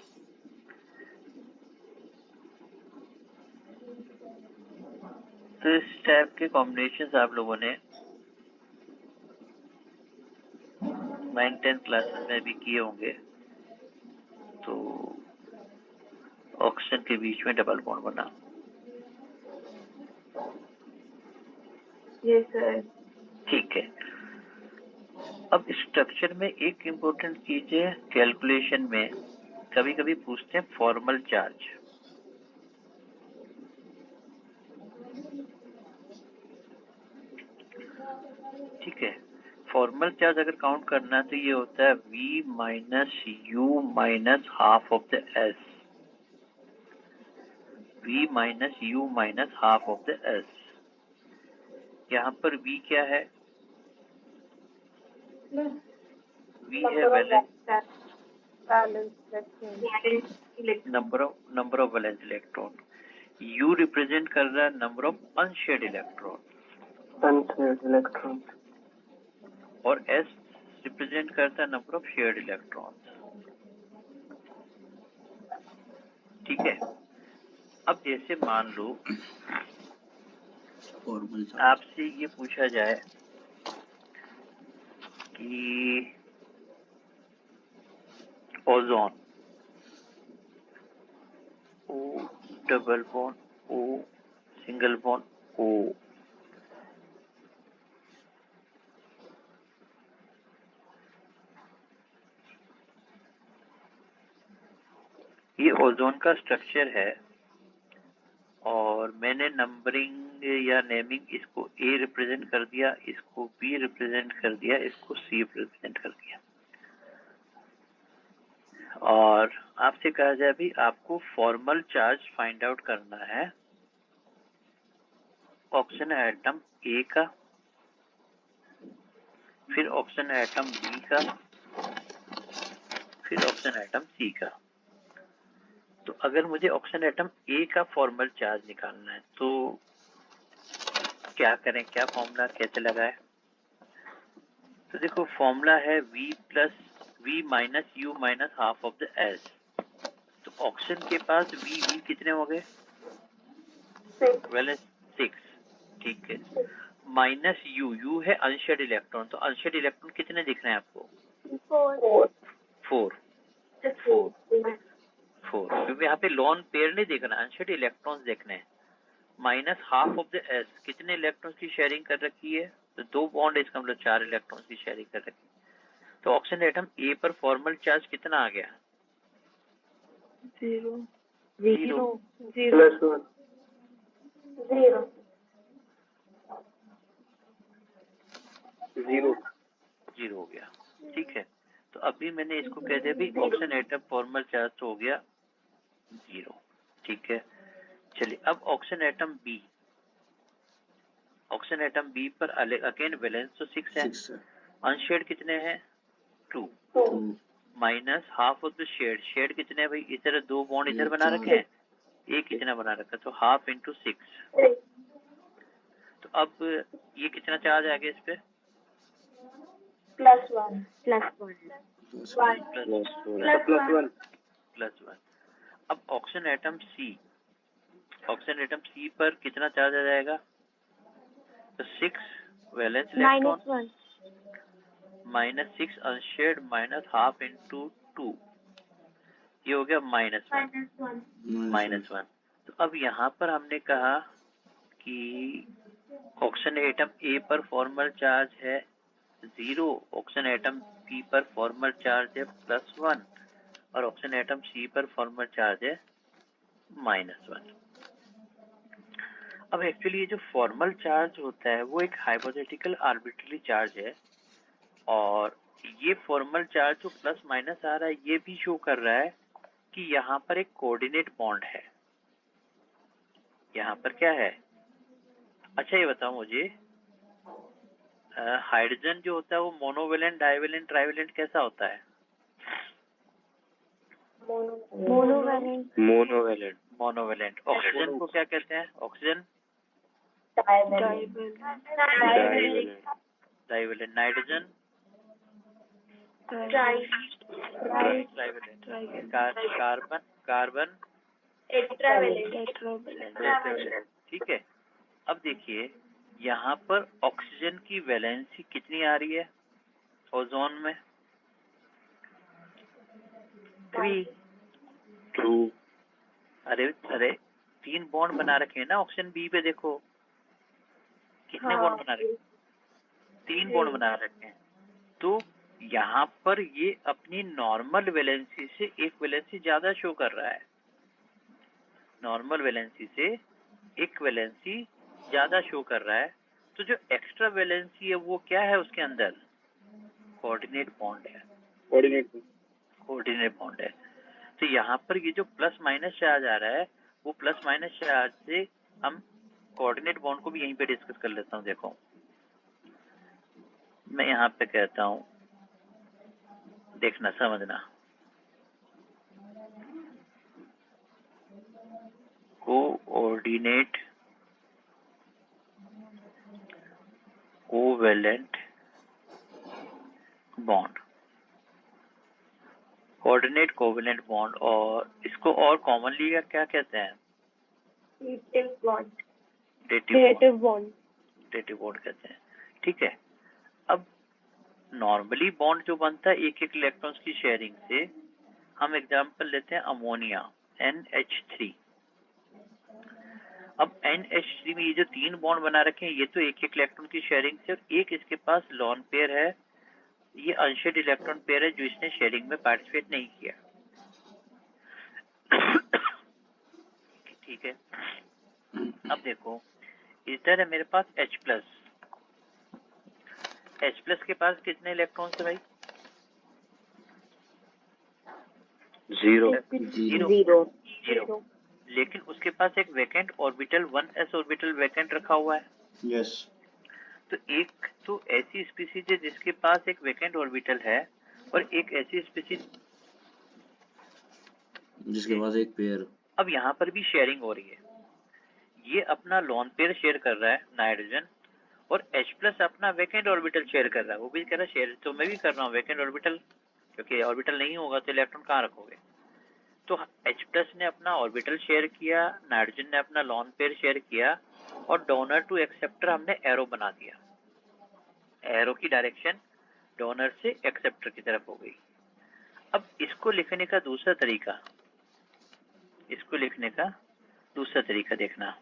तो इस टाइप के कॉम्बिनेशन आप लोगों ने 9th क्लासेस में भी किए होंगे। तो ऑक्सीजन के बीच में डबल बॉन्ड बना। Yes sir. ठीक है, अब स्ट्रक्चर में एक इम्पोर्टेंट चीज है, कैलकुलेशन में कभी कभी पूछते हैं फॉर्मल चार्ज। ठीक है, फॉर्मल चार्ज अगर काउंट करना है तो ये होता है V minus U minus half of the S। V minus U minus half of the S। यहाँ पर V क्या है? V है number of valence electron. U represent कर रहा है नंबर ऑफ अनशेयर्ड इलेक्ट्रॉन, और S रिप्रेजेंट करता है नंबर ऑफ शेयर्ड इलेक्ट्रॉन। ठीक है, अब जैसे मान लो आपसे ये पूछा जाए कि ozone, O double bond O single bond O, ये ओजोन का स्ट्रक्चर है। और मैंने नंबरिंग या नेमिंग इसको A रिप्रेजेंट कर दिया, इसको B रिप्रेजेंट कर दिया, इसको C रिप्रेजेंट कर दिया। और आपसे कहा जाए अभी आपको फॉर्मल चार्ज फाइंड आउट करना है ऑक्सीजन एटम A का, फिर ऑक्सीजन एटम B का, फिर ऑक्सीजन एटम C का। तो अगर मुझे ऑक्सीजन एटम A का फॉर्मल चार्ज निकालना है तो क्या करें, क्या फॉर्मूला कैसे लगाए? तो देखो फॉर्मूला है V minus U minus half of the S। तो ऑक्सीजन के पास V कितने हो गए? 6। ठीक है, माइनस U है अनशेयर्ड इलेक्ट्रॉन, तो अनशेयर्ड इलेक्ट्रॉन कितने दिख रहे हैं आपको? 4। क्योंकि यहाँ पे लोन पेयर नहीं देखना, अनशेयर्ड इलेक्ट्रॉन्स देखने हैं। Minus half of the S, कितने इलेक्ट्रॉन्स की शेयरिंग कर रखी है? तो 2 बॉन्ड है, इसका मतलब 4 इलेक्ट्रॉन्स की शेयरिंग कर रखी है। तो ऑक्सीजन एटम A पर फॉर्मल चार्ज कितना आ गया? 0। 0 0 0 हो गया। ठीक है, तो अभी मैंने इसको कह दिया भी ऑक्सीजन एटम फॉर्मल चार्ज तो हो गया 0। ठीक है, चलिए अब oxygen atom B, oxygen atom B पर अगेन वैलेंस तो 6 है, अनशेड कितने हैं 2 minus half of the shared, shared कितने हैं भाई, इधर 2 बॉन्ड इधर बना रखे हैं, एक कितना बना रखा है, तो हाफ इंटू 6। तो अब ये कितना चार्ज आ गया इस पे, +1 +1। अब oxygen atom C, oxygen atom C पर कितना चार्ज आ जाएगा, तो 6 valence electron -6 unshared minus half into 2, ये हो गया -1। तो अब यहाँ पर हमने कहा कि ऑक्सीजन एटम ए पर फॉर्मल चार्ज है 0, ऑक्सीजन एटम बी पर फॉर्मल चार्ज है +1 और ऑक्सीजन एटम सी पर फॉर्मल चार्ज है -1। अब एक्चुअली ये जो फॉर्मल चार्ज होता है वो एक हाइपोथेटिकल आर्बिट्ररी चार्ज है, और ये फॉर्मल चार्ज जो प्लस माइनस आ रहा है ये भी शो कर रहा है कि यहाँ पर एक कोऑर्डिनेट बॉन्ड है, यहाँ पर क्या है। अच्छा ये बताओ मुझे, हाइड्रोजन जो होता है वो मोनोवेलेंट, डाइवेलेंट, ट्राइवेलेंट कैसा होता है, मोनोवेलेंट। ऑक्सीजन को क्या कहते हैं, oxygen divalent, nitrogen trivalent, carbon tetravalent. ठीक है, अब देखिए यहाँ पर ऑक्सीजन की वैलेंसी कितनी आ रही है ओजोन में, 3। अरे 3 बॉन्ड बना रखे हैं ना ऑक्सीजन बी पे, देखो कितने बॉन्ड बना रखे हैं, 3 बॉन्ड बना रखे हैं। तो यहाँ पर ये अपनी नॉर्मल वैलेंसी से एक वैलेंसी ज्यादा शो कर रहा है, नॉर्मल वैलेंसी से एक वैलेंसी ज्यादा शो कर रहा है। तो जो एक्स्ट्रा वैलेंसी है वो क्या है उसके अंदर, कोऑर्डिनेट बॉन्ड है, कोऑर्डिनेट बॉन्ड है। तो यहाँ पर ये जो प्लस माइनस चार्ज आ रहा है वो प्लस माइनस चार्ज से हम कोऑर्डिनेट बॉन्ड को भी यहीं पे डिस्कस कर लेता हूँ। देखो मैं यहाँ पे कहता हूँ, देखना समझना, coordinate covalent bond, coordinate covalent bond, और इसको और कॉमनली क्या कहते हैं, डेटिव बॉन्ड कहते हैं। ठीक है, अब नॉर्मली बॉन्ड जो बनता है एक एक इलेक्ट्रॉन्स की शेयरिंग से, हम एग्जांपल लेते हैं अमोनिया NH3। अब NH3 में ये जो 3 बॉन्ड बना रखे हैं ये तो एक एक इलेक्ट्रॉन की शेयरिंग से, और एक इसके पास लॉन पेयर है, ये अनशेड इलेक्ट्रॉन पेयर है जो इसने शेयरिंग में पार्टिसिपेट नहीं किया। ठीक है, अब देखो इधर है मेरे पास H+, H+ के पास कितने इलेक्ट्रॉन है भाई, 0। लेकिन उसके पास एक vacant orbital 1s orbital vacant रखा हुआ है। यस। तो एक तो ऐसी स्पीसीज है जिसके पास एक वैकेंट ऑर्बिटल है, और एक ऐसी स्पीसीज जिसके पास एक पेयर। अब यहाँ पर भी शेयरिंग हो रही है, ये अपना लॉन पेयर शेयर कर रहा है नाइट्रोजन, और H+ अपना वैकेंट ऑर्बिटल शेयर कर रहा है। वो भी कह रहा है शेयर तो मैं भी कर रहा हूँ वैकेंट ऑर्बिटल, क्योंकि ऑर्बिटल नहीं होगा तो इलेक्ट्रॉन कहाँ रखोगे। तो H+ ने अपना ऑर्बिटल शेयर किया, नाइट्रोजन ने अपना लॉन पेयर शेयर किया, और डोनर टू एक्सेप्टर हमने एरो बना दिया। एरो की डायरेक्शन डोनर से एक्सेप्टर की तरफ हो गई। अब इसको लिखने का दूसरा तरीका, देखना,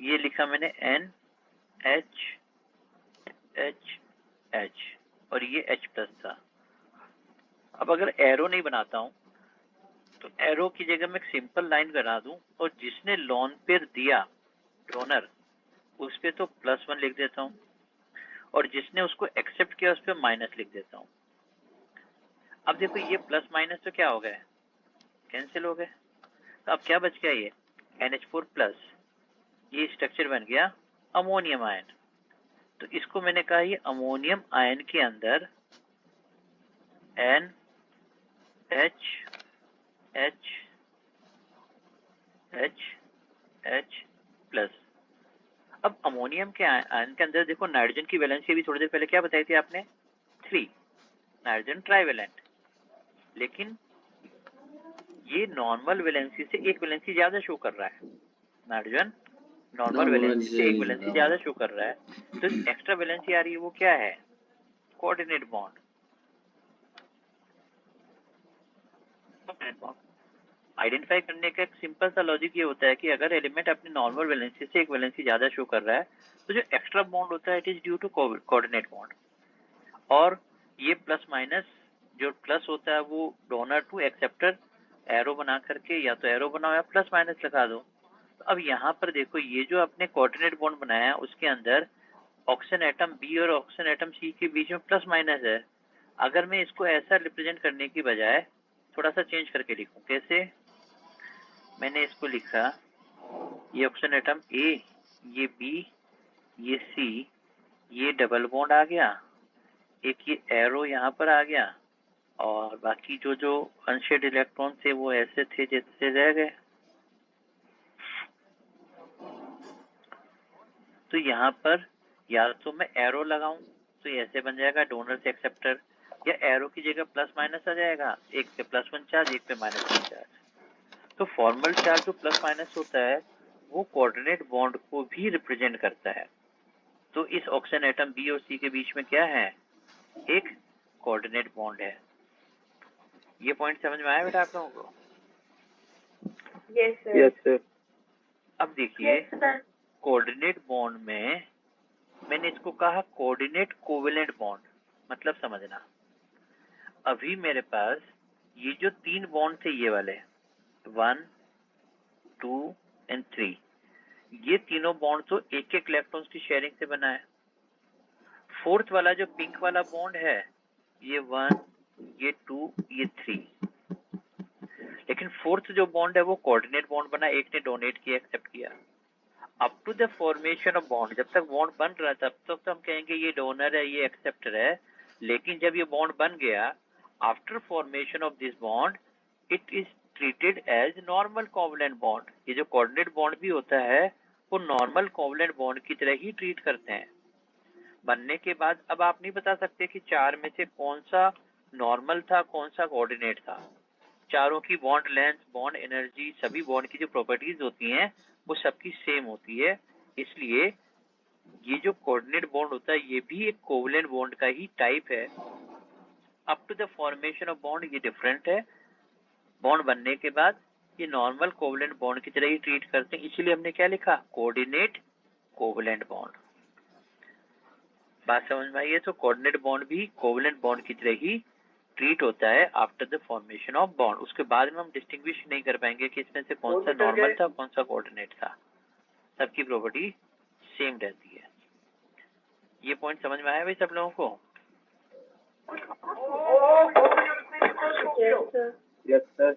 ये लिखा मैंने NH और ये H+ था। अब अगर एरो नहीं बनाता हूं तो एरो की जगह मैं एक सिंपल लाइन बना दूं, और जिसने लॉन पेयर दिया डोनर, उस पे तो +1 लिख देता हूँ, और जिसने उसको एक्सेप्ट किया उस पे माइनस लिख देता हूँ। अब देखो ये प्लस माइनस तो क्या हो गए, कैंसिल हो गए। तो अब क्या बच गया, ये NH4+, ये स्ट्रक्चर बन गया अमोनियम आयन। तो इसको मैंने कहा ये अमोनियम आयन के अंदर NH+। अब अमोनियम के आयन के अंदर देखो नाइट्रोजन की वैलेंसी भी थोड़ी देर पहले क्या बताई थी आपने, 3, नाइट्रोजन ट्राइवेलेंट। लेकिन ये नॉर्मल वैलेंसी से एक वैलेंसी ज्यादा शो कर रहा है, नाइट्रोजन नॉर्मल वैलेंसी से एक वैलेंसी ज्यादा शो कर रहा है। तो एक्स्ट्रा वैलेंसी आ रही है, वो क्या है, कोऑर्डिनेट बॉन्ड। आइडेंटिफाई करने का एक सिंपल सा लॉजिक ये होता है कि अगर एलिमेंट अपनी नॉर्मल वैलेंसी से एक वैलेंसी ज्यादा शो कर रहा है तो जो एक्स्ट्रा बॉन्ड होता है it is due to coordinate bond. और ये प्लस माइनस, जो प्लस होता है वो डोनर टू एक्सेप्टर एरो बना करके या तो एरो बनाओ या प्लस माइनस लगा दो। तो अब यहाँ पर देखो ये जो आपने कोऑर्डिनेट बॉन्ड बनाया है उसके अंदर ऑक्सीजन एटम बी और ऑक्सीजन एटम सी के बीच में प्लस माइनस है। अगर मैं इसको ऐसा रिप्रेजेंट करने की बजाय थोड़ा सा चेंज करके लिखूं, कैसे, मैंने इसको लिखा ये ऑक्सीजन एटम ए, ये बी, ये सी, ये डबल बॉन्ड आ गया, एक ये एरो यहाँ पर आ गया, और बाकी जो जो अनशेड इलेक्ट्रॉन थे वो ऐसे थे जैसे रह गए। तो यहाँ पर या तो मैं एरो लगाऊं तो ये ऐसे बन जाएगा डोनर से एक्सेप्टर, या एरो की जगह प्लस माइनस आ जाएगा, एक पे +1 चार्ज एक पे -1 चार्ज। तो फॉर्मल चार्ज जो प्लस माइनस होता है वो कोऑर्डिनेट बॉन्ड को भी रिप्रेजेंट करता है। तो इस ऑक्सीजन एटम बी और सी के बीच में क्या है, एक कोऑर्डिनेट बॉन्ड है। ये पॉइंट समझ में आया बेटा आप लोगों को? Yes sir. अब देखिए कोऑर्डिनेट बॉन्ड में मैंने इसको कहा कोऑर्डिनेट कोवेलेंट बॉन्ड, मतलब समझना, अभी मेरे पास ये जो 3 बॉन्ड थे ये वाले 1, 2 एंड 3, ये तीनों बॉन्ड तो एक एक इलेक्ट्रॉन्स की शेयरिंग से बना है। फोर्थ वाला जो पिंक वाला बॉन्ड है ये 1, ये 2, ये 3, लेकिन फोर्थ जो बॉन्ड है वो कोऑर्डिनेट बॉन्ड बना, एक ने डोनेट किया, एक्सेप्ट किया। Up to the formation of bond, जब तक बॉन्ड बन रहा था तब तक तो हम कहेंगे ये डोनर है ये एक्सेप्टर है, लेकिन जब ये बॉन्ड बन गया after formation of this bond it is treated as normal covalent bond. ये जो कोऑर्डिनेट बॉन्ड भी होता है वो नॉर्मल कोवलेंट बॉन्ड की तरह ही ट्रीट करते हैं। बनने के बाद अब आप नहीं बता सकते कि 4 में से कौन सा नॉर्मल था कौन सा कोऑर्डिनेट था। चारों की बॉन्ड लेंथ, बॉन्ड एनर्जी, सभी बॉन्ड की जो प्रॉपर्टीज होती हैं वो सबकी सेम होती है। इसलिए ये जो कोऑर्डिनेट बॉन्ड होता है ये भी एक कोवलेंट बॉन्ड का ही टाइप है। Up to the formation of bond ये डिफरेंट है, बॉन्ड बनने के बाद ये नॉर्मल कोवलेंट बॉन्ड की तरह ही ट्रीट करते हैं, इसीलिए हमने क्या लिखा, कोऑर्डिनेट कोवलेंट बॉन्ड। बात समझ में आई है? तो कोऑर्डिनेट बॉन्ड भी कोवलेंट बॉन्ड की तरह ही ट्रीट होता है after the formation of bond. उसके बाद में हम डिस्टिंग्विश नहीं कर पाएंगे कि इसमें से कौन सा नॉर्मल था कौन सा कोऑर्डिनेट था, सबकी प्रॉपर्टी सेम रहती है। ये पॉइंट समझ में आया भाई सब लोगों को? Yes sir.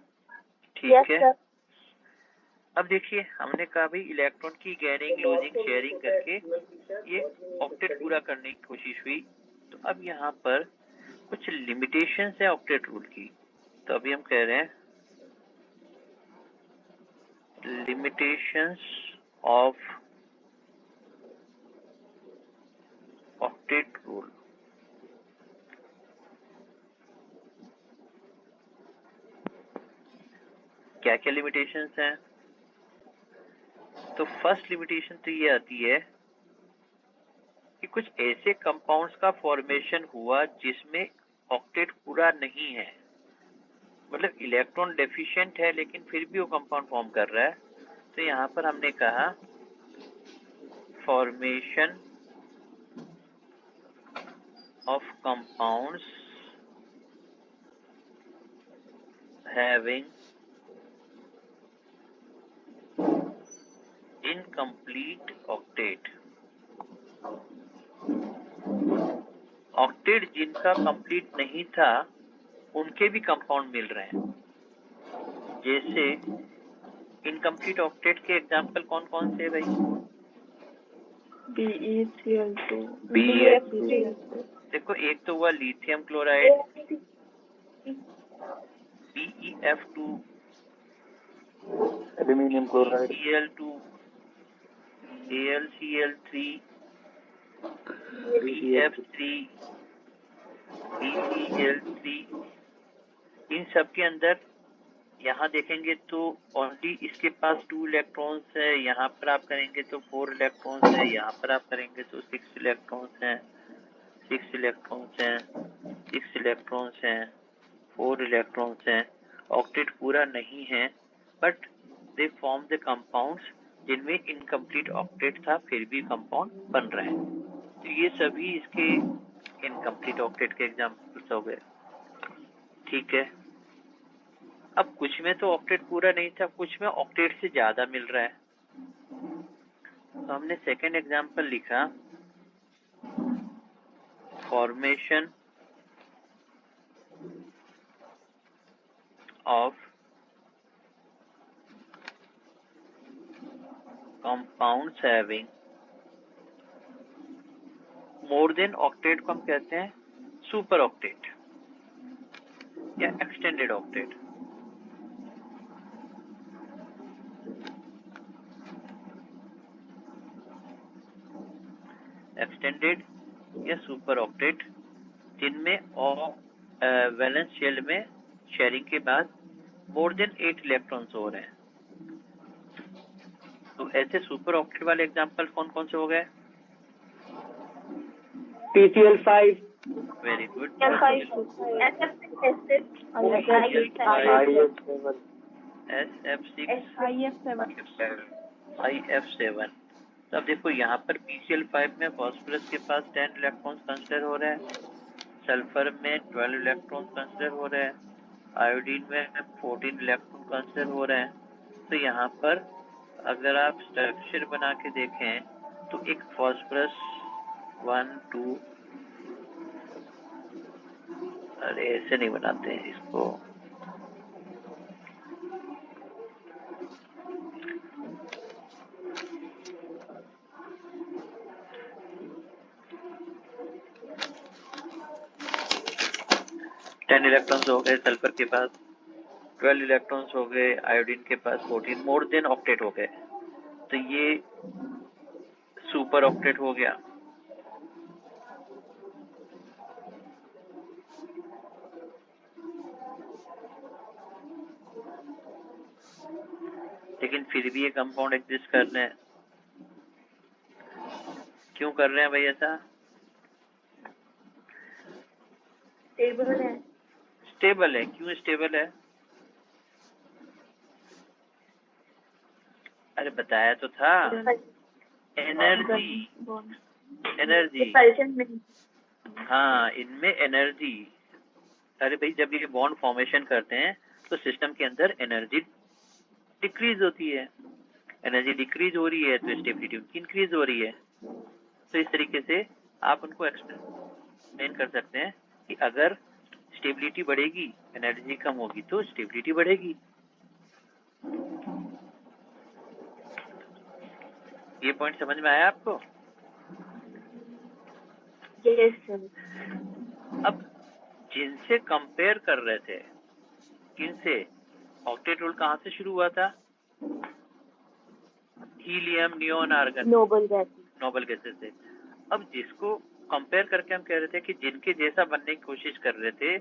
ठीक है। अब देखिए हमने कहा भाई इलेक्ट्रॉन की गैरिंग, लूजिंग, शेयरिंग करके ये ऑक्टेट पूरा करने की कोशिश हुई। तो अब यहाँ पर कुछ लिमिटेशंस है ऑक्टेट रूल की। तो अभी हम कह रहे हैं लिमिटेशंस ऑफ ऑक्टेट रूल। क्या क्या लिमिटेशंस हैं? तो फर्स्ट लिमिटेशन तो ये आती है कि कुछ ऐसे कंपाउंड्स का फॉर्मेशन हुआ जिसमें ऑक्टेट पूरा नहीं है, मतलब इलेक्ट्रॉन डेफिशिएंट है लेकिन फिर भी वो कंपाउंड फॉर्म कर रहा है। तो यहाँ पर हमने कहा formation of compounds having incomplete octet. Octet जिनका कंप्लीट नहीं था उनके भी कंपाउंड मिल रहे हैं। जैसे इनकम्प्लीट ऑक्टेट के एग्जांपल कौन कौन से भाई? BeCl2 देखो एक तो हुआ lithium chloride BeF2, aluminium chloride, Cl2, AlCl3, BF3, BeCl3। इन सब के अंदर यहाँ देखेंगे तो ओनली इसके पास 2 इलेक्ट्रॉन्स है, यहाँ पर आप करेंगे तो 4 इलेक्ट्रॉन्स है, यहाँ पर आप करेंगे तो 6 इलेक्ट्रॉन्स हैं, 6 इलेक्ट्रॉन्स हैं, 6 इलेक्ट्रॉन्स हैं, 4 इलेक्ट्रॉन्स हैं। ऑक्टेट पूरा नहीं है but they form the compounds जिनमें इनकम्प्लीट ऑक्टेट था फिर भी कंपाउंड बन रहे हैं। तो ये सभी इसके इनकम्प्लीट ऑक्टेट के एग्जांपल्स हो गए। ठीक है, अब कुछ में तो ऑक्टेट पूरा नहीं था, कुछ में ऑक्टेट से ज्यादा मिल रहा है। तो हमने सेकेंड एग्जांपल लिखा formation of compounds having more than octet को हम कहते हैं सुपर ऑक्टेट या एक्सटेंडेड ऑक्टेट। एक्सटेंडेड या सुपर ऑक्टेट जिनमें वैलेंस शेल में शेयरिंग के बाद मोर देन 8 इलेक्ट्रॉन्स हो रहे हैं। तो ऐसे सुपर ऑक्टेट वाले एग्जांपल कौन कौन से हो गए? PCl5, very good, SF6, IF7। तो अब देखो यहाँ पर PCl5 में फास्फोरस के पास 10 इलेक्ट्रॉन्स कंसिडर हो रहे हैं, सल्फर में 12 इलेक्ट्रॉन्स कंसिडर हो रहे हैं, आयोडीन में 14 इलेक्ट्रॉन कंसिडर हो रहे हैं। तो यहाँ पर अगर आप स्ट्रक्चर बना के देखें तो एक फास्फोरस 1 2, अरे ऐसे नहीं बनाते हैं इसको, इलेक्ट्रॉन्स हो गए सल्फर के पास, 12 इलेक्ट्रॉन्स हो गए आयोडीन के पास 14, मोर देन ऑक्टेट हो गए। तो ये सुपर ऑक्टेट हो गया। लेकिन फिर भी ये कंपाउंड एग्जिस्ट कर रहे हैं। क्यों कर रहे हैं भाई ऐसा? स्टेबल है। स्टेबल है। क्यों स्टेबल है? अरे बताया तो था, एनर्जी। एनर्जी, हाँ इनमें एनर्जी। अरे भाई जब ये बॉन्ड फॉर्मेशन करते हैं तो सिस्टम के अंदर एनर्जी डिक्रीज होती है, एनर्जी डिक्रीज हो रही है तो स्टेबिलिटी उनकी इंक्रीज हो रही है। तो इस तरीके से आप उनको एक्सप्लेन कर सकते हैं कि अगर स्टेबिलिटी बढ़ेगी एनर्जी कम होगी तो स्टेबिलिटी बढ़ेगी। ये पॉइंट समझ में आया आपको? Yes sir. अब जिनसे कंपेयर कर रहे थे, किनसे? ऑक्टेट रूल कहाँ से शुरू हुआ था? Helium, neon, argon, noble gases से। अब जिसको कंपेयर करके हम कह रहे थे कि जिनके जैसा बनने की कोशिश कर रहे थे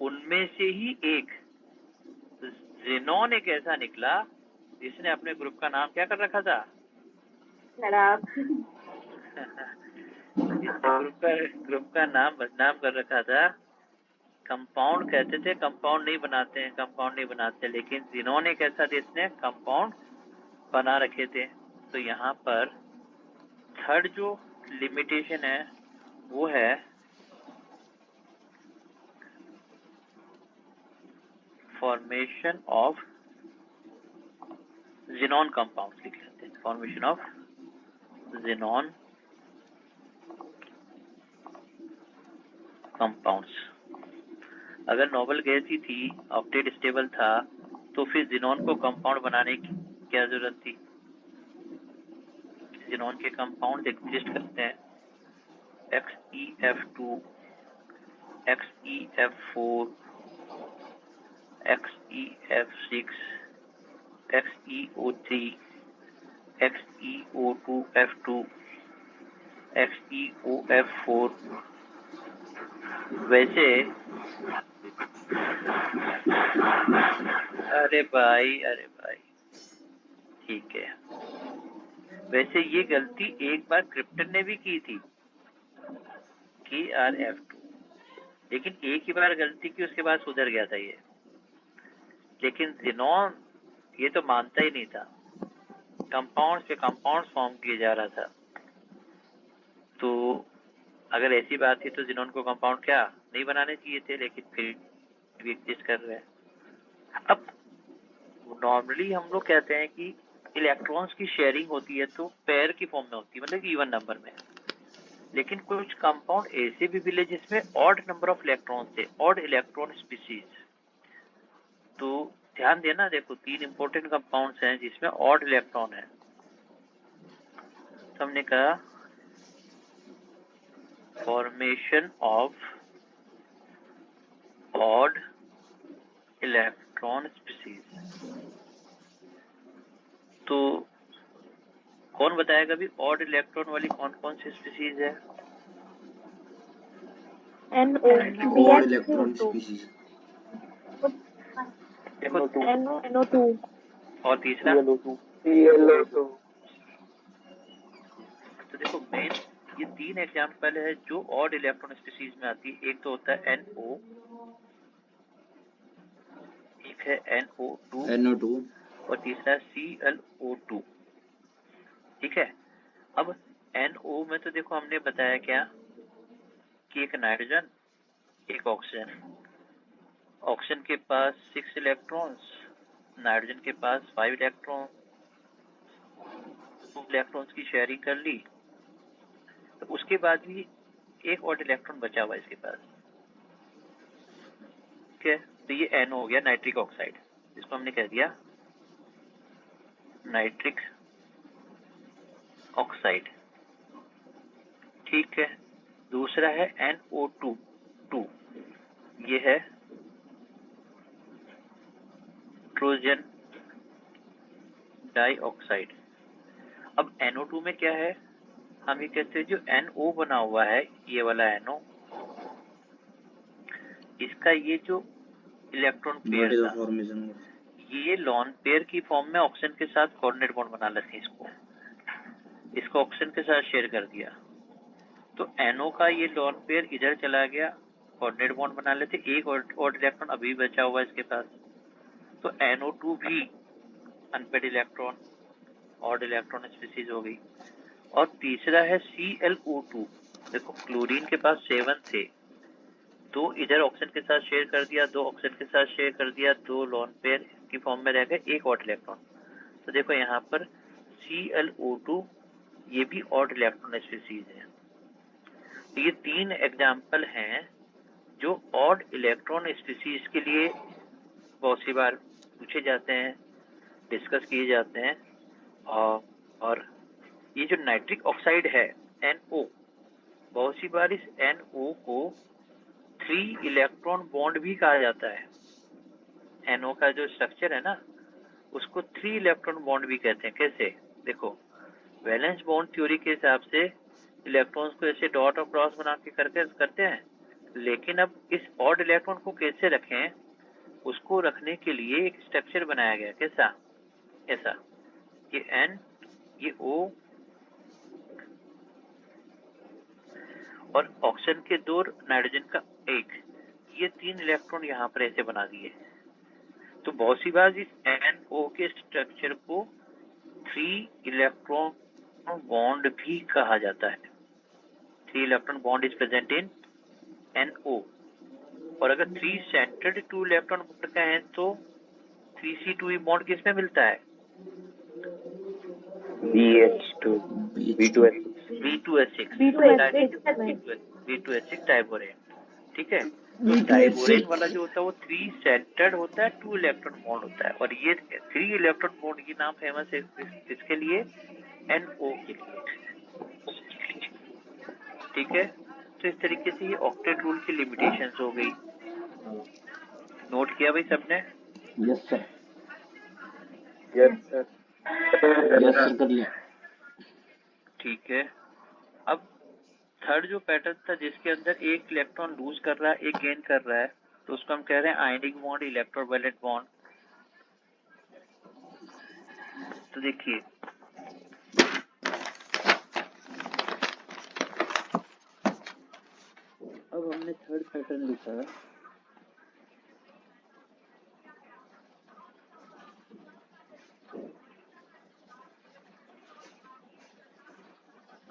उनमें से ही एक ज़ेनॉन एक ऐसा निकला जिसने अपने ग्रुप का नाम क्या कर रखा था? शराब। ग्रुप का नाम बदनाम कर रखा था। कंपाउंड कहते थे कंपाउंड नहीं बनाते हैं, कंपाउंड नहीं बनाते, लेकिन ज़ेनॉन एक ऐसा जिसने कंपाउंड बना रखे थे। तो यहाँ पर थर्ड जो लिमिटेशन है वो है फॉर्मेशन ऑफ ज़ेनॉन कंपाउंड्स लिख लेते हैं। Formation of xenon compounds. अगर नोबल गैस ही थी, ऑक्टेट स्टेबल था, तो फिर xenon को कंपाउंड बनाने की क्या जरूरत थी? xenon के कंपाउंड एग्जिस्ट करते हैं XeF2, XeF4, XeF6, XeO3, XeO2F2, XeOF4। वैसे अरे भाई ठीक है, वैसे ये गलती एक बार क्रिप्टन ने भी की थी, KrF2, लेकिन एक ही बार गलती की, उसके बाद सुधर गया था ये। लेकिन xenon ये तो मानता ही नहीं था, कंपाउंड पे कंपाउंड फॉर्म किए जा रहा था। तो अगर ऐसी बात थी तो xenon को कंपाउंड क्या नहीं बनाने चाहिए थे, लेकिन फिर भी एग्जिस्ट कर रहे हैं। अब नॉर्मली हम लोग कहते हैं कि इलेक्ट्रॉन्स की शेयरिंग होती है तो पेयर की फॉर्म में होती है, मतलब इवन नंबर में। लेकिन कुछ कंपाउंड ऐसे भी मिले जिसमें ऑड नंबर ऑफ इलेक्ट्रॉन्स थे, ऑड इलेक्ट्रॉन स्पीशीज। तो ध्यान देना, देखो 3 इंपॉर्टेंट कंपाउंड्स हैं जिसमें ऑड इलेक्ट्रॉन है। तो हमने कहा formation of odd electron species. तो कौन बताएगा भी ऑड इलेक्ट्रॉन वाली कौन कौन सी स्पीशीज है? NO इलेक्ट्रॉन स्पीशीज, देखो NO2 और तीसरा ClO2। तो देखो मेन ये 3 एग्जाम्पल है जो ऑड इलेक्ट्रॉन स्पीशीज में आती है। एक तो होता है NO, एक है NO2 और तीसरा ClO2। ठीक है, अब NO में तो देखो हमने बताया क्या कि एक नाइट्रोजन एक ऑक्सीजन, ऑक्सीजन के पास 6 इलेक्ट्रॉन्स, नाइट्रोजन के पास 5 इलेक्ट्रॉन, 2 इलेक्ट्रॉन्स की शेयरिंग कर ली। तो उसके बाद भी एक और इलेक्ट्रॉन बचा हुआ इसके पास। ठीक है, तो ये NO हो गया, नाइट्रिक ऑक्साइड, इसको हमने कह दिया नाइट्रिक ऑक्साइड। ठीक है, दूसरा है NO2, ये है नाइट्रोजन डाइऑक्साइड। अब NO2 में क्या है, हम ये कहते हैं जो NO बना हुआ है, ये वाला NO, इसका ये जो इलेक्ट्रॉन पेयर था, ये लॉन पेयर की फॉर्म में ऑक्सीजन के साथ कोऑर्डिनेट बॉन्ड बना लेते हैं। इसको ऑक्सीजन के साथ शेयर कर दिया, तो NO का ये लॉन पेयर इधर चला गया, कोऑर्डिनेट बॉन्ड बना लेते, एक और इलेक्ट्रॉन अभी बचा हुआ है इसके पास। तो NO2 भी unpaired electron, odd electron species हो गई। और तीसरा है ClO2। देखो क्लोरीन के पास 7 थे, 2 इधर ऑक्सीजन के साथ शेयर कर दिया, 2 ऑक्सीजन के साथ शेयर कर दिया, 2 लॉन पेयर की फॉर्म में रह गए, एक ऑड इलेक्ट्रॉन। तो देखो यहाँ पर ClO2 ये भी ऑड इलेक्ट्रॉन स्पीशीज है। तो ये 3 एग्जाम्पल हैं जो ऑड इलेक्ट्रॉन स्पीशीज के लिए बहुत सी बार पूछे जाते हैं, डिस्कस किए जाते हैं। और ये जो नाइट्रिक ऑक्साइड है NO, बहुत सी बार इस NO को 3 इलेक्ट्रॉन बॉन्ड भी कहा जाता है। NO का जो स्ट्रक्चर है ना, उसको 3 इलेक्ट्रॉन बॉन्ड भी कहते हैं। कैसे? देखो वैलेंस बॉन्ड थ्योरी के हिसाब से इलेक्ट्रॉन्स को ऐसे डॉट और क्रॉस बना के करते हैं, लेकिन अब इस ऑड इलेक्ट्रॉन को कैसे रखें, उसको रखने के लिए एक स्ट्रक्चर बनाया गया। कैसा? ऐसा, ये N, ये O और ऑक्सीजन के 2, नाइट्रोजन का 1, ये 3 इलेक्ट्रॉन यहाँ पर ऐसे बना दिए। तो बहुत सी बार इस NO के स्ट्रक्चर को 3 इलेक्ट्रॉन बॉन्ड भी कहा जाता है। 3 electron bond is present in NO। और अगर 3 सेंटर्ड 2 इलेक्ट्रॉन बॉन्ड का है तो 3C2E बॉन्ड किसमें मिलता है? BH2 B2H6 B2H6 B2H6 B2H6 diborane, ठीक है। तो डाइबोरेन वाला जो होता है वो 3 सेंटर्ड होता है, 2 इलेक्ट्रॉन बॉन्ड होता है, और ये 3 इलेक्ट्रॉन बॉन्ड की नाम फेमस है इसके लिए, NO के लिए, ठीक है। तो इस तरीके से ये ऑक्टेट रूल की लिमिटेशंस हो गई। नोट किया भाई सबने? यस सर, यस सर कर लिया। ठीक है। अब थर्ड जो पैटर्न था जिसके अंदर एक इलेक्ट्रॉन लूज कर रहा है एक गेन कर रहा है, तो उसको हम कह रहे हैं आयनिक बॉन्ड, इलेक्ट्रोवैलेंट बॉन्ड। तो देखिए अब हमने थर्ड पैटर्न लिखा,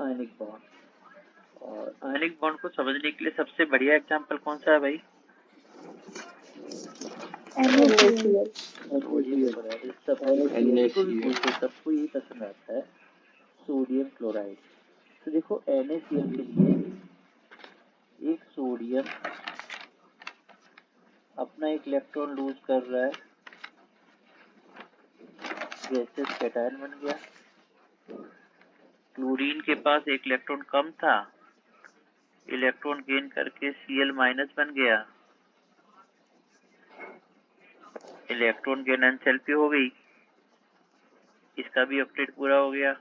आयनिक बॉन्ड। और आयनिक बॉन्ड को समझने के लिए सबसे बढ़िया एग्जांपल कौन सा है भाई? NaCl सबको यही पसंद आता है, सोडियम क्लोराइड। तो देखो NaCl के लिए एक सोडियम अपना एक इलेक्ट्रॉन लूज कर रहा है, गैसेस कैटायन बन गया। क्लोरीन के पास एक इलेक्ट्रॉन कम था, इलेक्ट्रॉन गेन करके Cl माइनस बन गया, इलेक्ट्रॉन गेन एंथैल्पी हो गई, इसका भी ऑक्टेट पूरा हो गया,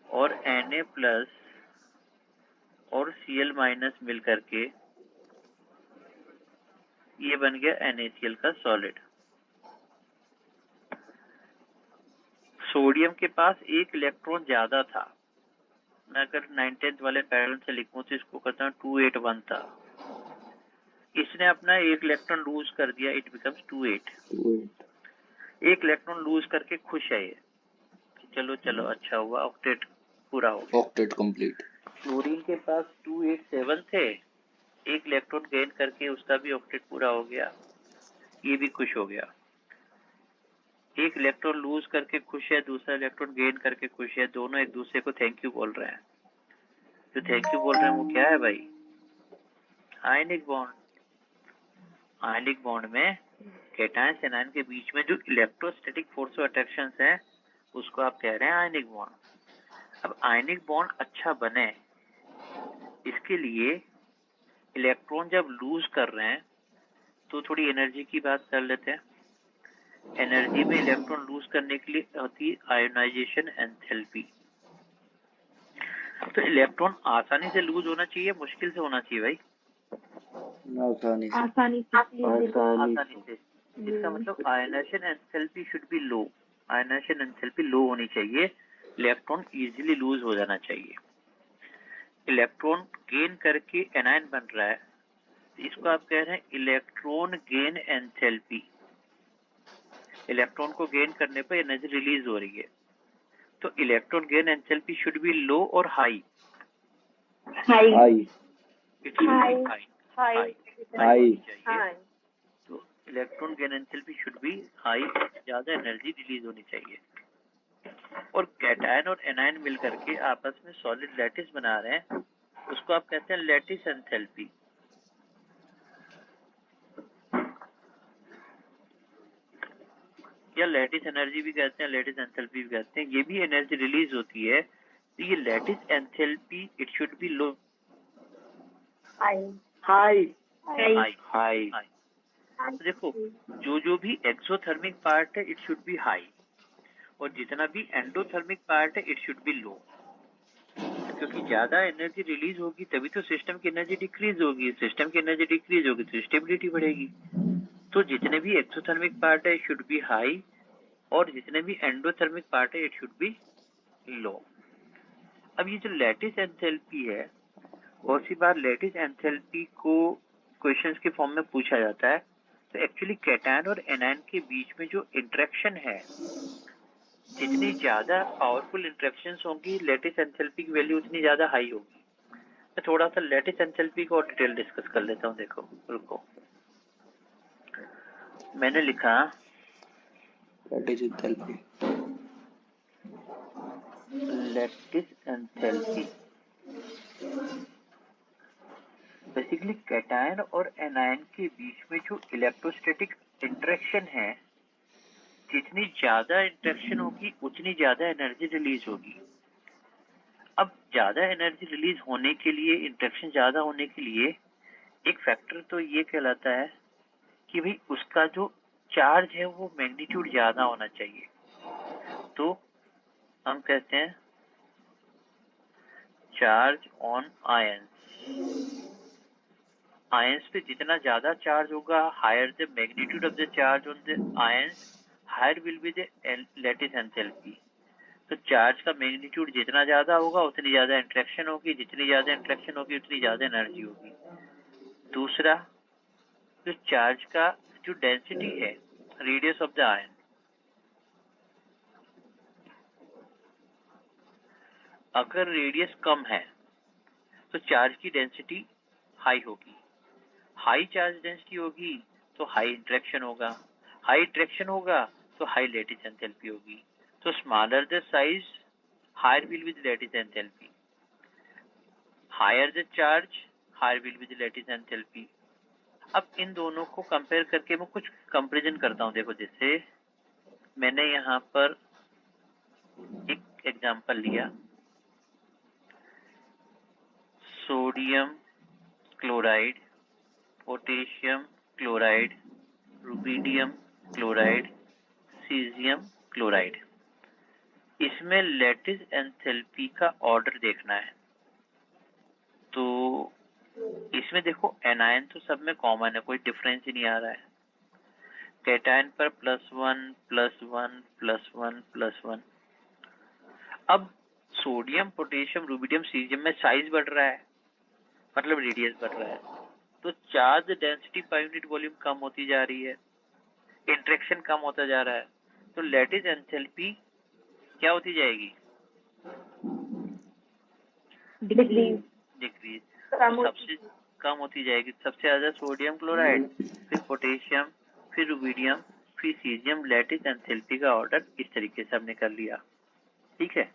और Na प्लस और Cl माइनस मिल करके ये बन गया NaCl का सॉलिड। सोडियम के पास एक इलेक्ट्रॉन ज्यादा था, मैं अगर 9th वाले पैटर्न से लिखूं तो इसको कहता हूं 281 था, इसने अपना एक इलेक्ट्रॉन लूज कर दिया, इट बिकम्स 28। एक इलेक्ट्रॉन लूज करके खुश है ये, चलो चलो अच्छा हुआ, ऑक्टेट पूरा हो गया, ऑक्टेट कंप्लीट। क्लोरीन के पास 287 थे, एक इलेक्ट्रॉन गेन करके उसका भी ऑक्टेट पूरा हो गया, ये भी खुश हो गया। एक इलेक्ट्रॉन लूज करके खुश है, दूसरा इलेक्ट्रॉन गेन करके खुश है, दोनों एक दूसरे को थैंक यू बोल रहे हैं। जो थैंक यू बोल रहे हैं वो क्या है भाई? Ionic bond. आयनिक बॉन्ड में कैटायन से एनायन के बीच में जो इलेक्ट्रोस्टैटिक फोर्स ऑफ अट्रैक्शन है उसको आप कह रहे हैं आयनिक बॉन्ड। अब आयनिक बॉन्ड अच्छा बने इसके लिए इलेक्ट्रॉन जब लूज कर रहे हैं तो थोड़ी एनर्जी की बात कर लेते हैं। एनर्जी में इलेक्ट्रॉन लूज करने के लिए होती है आयोनाइजेशन एंथैल्पी। तो इलेक्ट्रॉन आसानी से लूज होना चाहिए, मुश्किल से होना चाहिए भाई? आसानी से। इसका मतलब ionisation enthalpy should be low, ionisation enthalpy low होनी चाहिए, इलेक्ट्रॉन इजीली लूज हो जाना चाहिए। इलेक्ट्रॉन गेन करके एनायन बन रहा है, इसको आप कह रहे हैं इलेक्ट्रॉन गेन एंथैल्पी। इलेक्ट्रॉन को गेन करने पर एनर्जी रिलीज हो रही है, तो electron gain enthalpy should be low और हाई। तो electron gain enthalpy should be high, ज्यादा एनर्जी रिलीज होनी चाहिए। और कैटायन और एनायन मिलकर के आपस में सॉलिड लैटिस बना रहे हैं, उसको आप कहते हैं लैटिस एंथैल्पी। या लैटिस एनर्जी भी कहते हैं, लैटिस एंथैल्पी भी कहते हैं, ये भी एनर्जी रिलीज होती है। तो ये lattice enthalpy it should be low, high. तो देखो जो भी एक्सोथर्मिक पार्ट है इट शुड बी हाई, और जितना भी एंडोथर्मिक पार्ट है इट शुड बी लो, क्योंकि ज्यादा एनर्जी रिलीज होगी तभी तो सिस्टम की एनर्जी डिक्रीज होगी, सिस्टम की एनर्जी डिक्रीज होगी तो स्टेबिलिटी बढ़ेगी। तो जितने भी एक्सोथर्मिक पार्ट है इट शुड बी हाई, और जितने भी एंडोथर्मिक पार्ट है इट शुड बी लो। अब ये जो लैटिस एंथैल्पी है, बहुत सी बार लैटिस एंथैल्पी को क्वेश्चंस के फॉर्म में पूछा जाता है। तो एक्चुअली कैटायन और एनायन के बीच में जो इंटरेक्शन है, जितनी ज्यादा पावरफुल इंटरेक्शंस होंगी लैटिस एंथैल्पी की वैल्यू उतनी ज्यादा हाई होगी। मैं थोड़ा सा लैटिस एंथैल्पी को और डिटेल डिस्कस कर लेता हूँ। देखो रुको, मैंने लिखा lattice enthalpy lattice enthalpy. Basically cation और एनायन के बीच में जो इलेक्ट्रोस्टैटिक इंटरेक्शन है, जितनी ज्यादा इंटरेक्शन होगी उतनी ज्यादा एनर्जी रिलीज होगी। अब ज्यादा एनर्जी रिलीज होने के लिए, इंटरेक्शन ज्यादा होने के लिए एक फैक्टर तो ये कहलाता है कि भाई उसका जो चार्ज है वो मैग्नीट्यूड ज्यादा होना चाहिए। तो हम कहते हैं चार्ज ऑन आयंस। आयंस पे जितना ज्यादा चार्ज होगा, higher the magnitude of the charge on the ions, higher will be the lattice enthalpy. तो चार्ज का मैग्नीट्यूड जितना ज्यादा होगा उतनी ज्यादा इंटरेक्शन होगी, जितनी ज्यादा इंटरेक्शन होगी उतनी ज्यादा एनर्जी होगी। दूसरा, जो चार्ज का जो डेंसिटी है, रेडियस ऑफ द आयन, अगर रेडियस कम है तो चार्ज की डेंसिटी हाई होगी। हाई चार्ज डेंसिटी होगी तो हाई इंटरेक्शन होगा, हाई इंटरेक्शन होगा तो हाई लैटिस एंथैल्पी होगी। तो smaller the size, higher will be the lattice enthalpy, higher the charge, higher will be the lattice enthalpy. अब इन दोनों को कंपेयर करके मैं कुछ कंपैरिजन करता हूं। देखो, जैसे मैंने यहाँ पर एक एग्जांपल लिया, sodium chloride, potassium chloride, rubidium chloride, caesium chloride. इसमें लैटिस एंथैल्पी का ऑर्डर देखना है। तो इसमें देखो एनायन तो सब में कॉमन है, कोई डिफरेंस ही नहीं आ रहा है। कैटायन पर +1 +1 +1 +1। अब सोडियम, पोटेशियम, रुबिडियम, सीजियम में साइज बढ़ रहा है, मतलब रेडियस बढ़ रहा है, तो charge density per unit volume कम होती जा रही है, इंटरेक्शन कम होता जा रहा है। तो लैटिस एंथैल्पी क्या होती जाएगी? डिक्रीज। सबसे कम होती जाएगी। सबसे ज्यादा सोडियम क्लोराइड, फिर पोटेशियम, फिर रुबिडियम, फिर सीजियम। लैटिस एंथैल्पी का ऑर्डर इस तरीके से हमने कर लिया। ठीक है।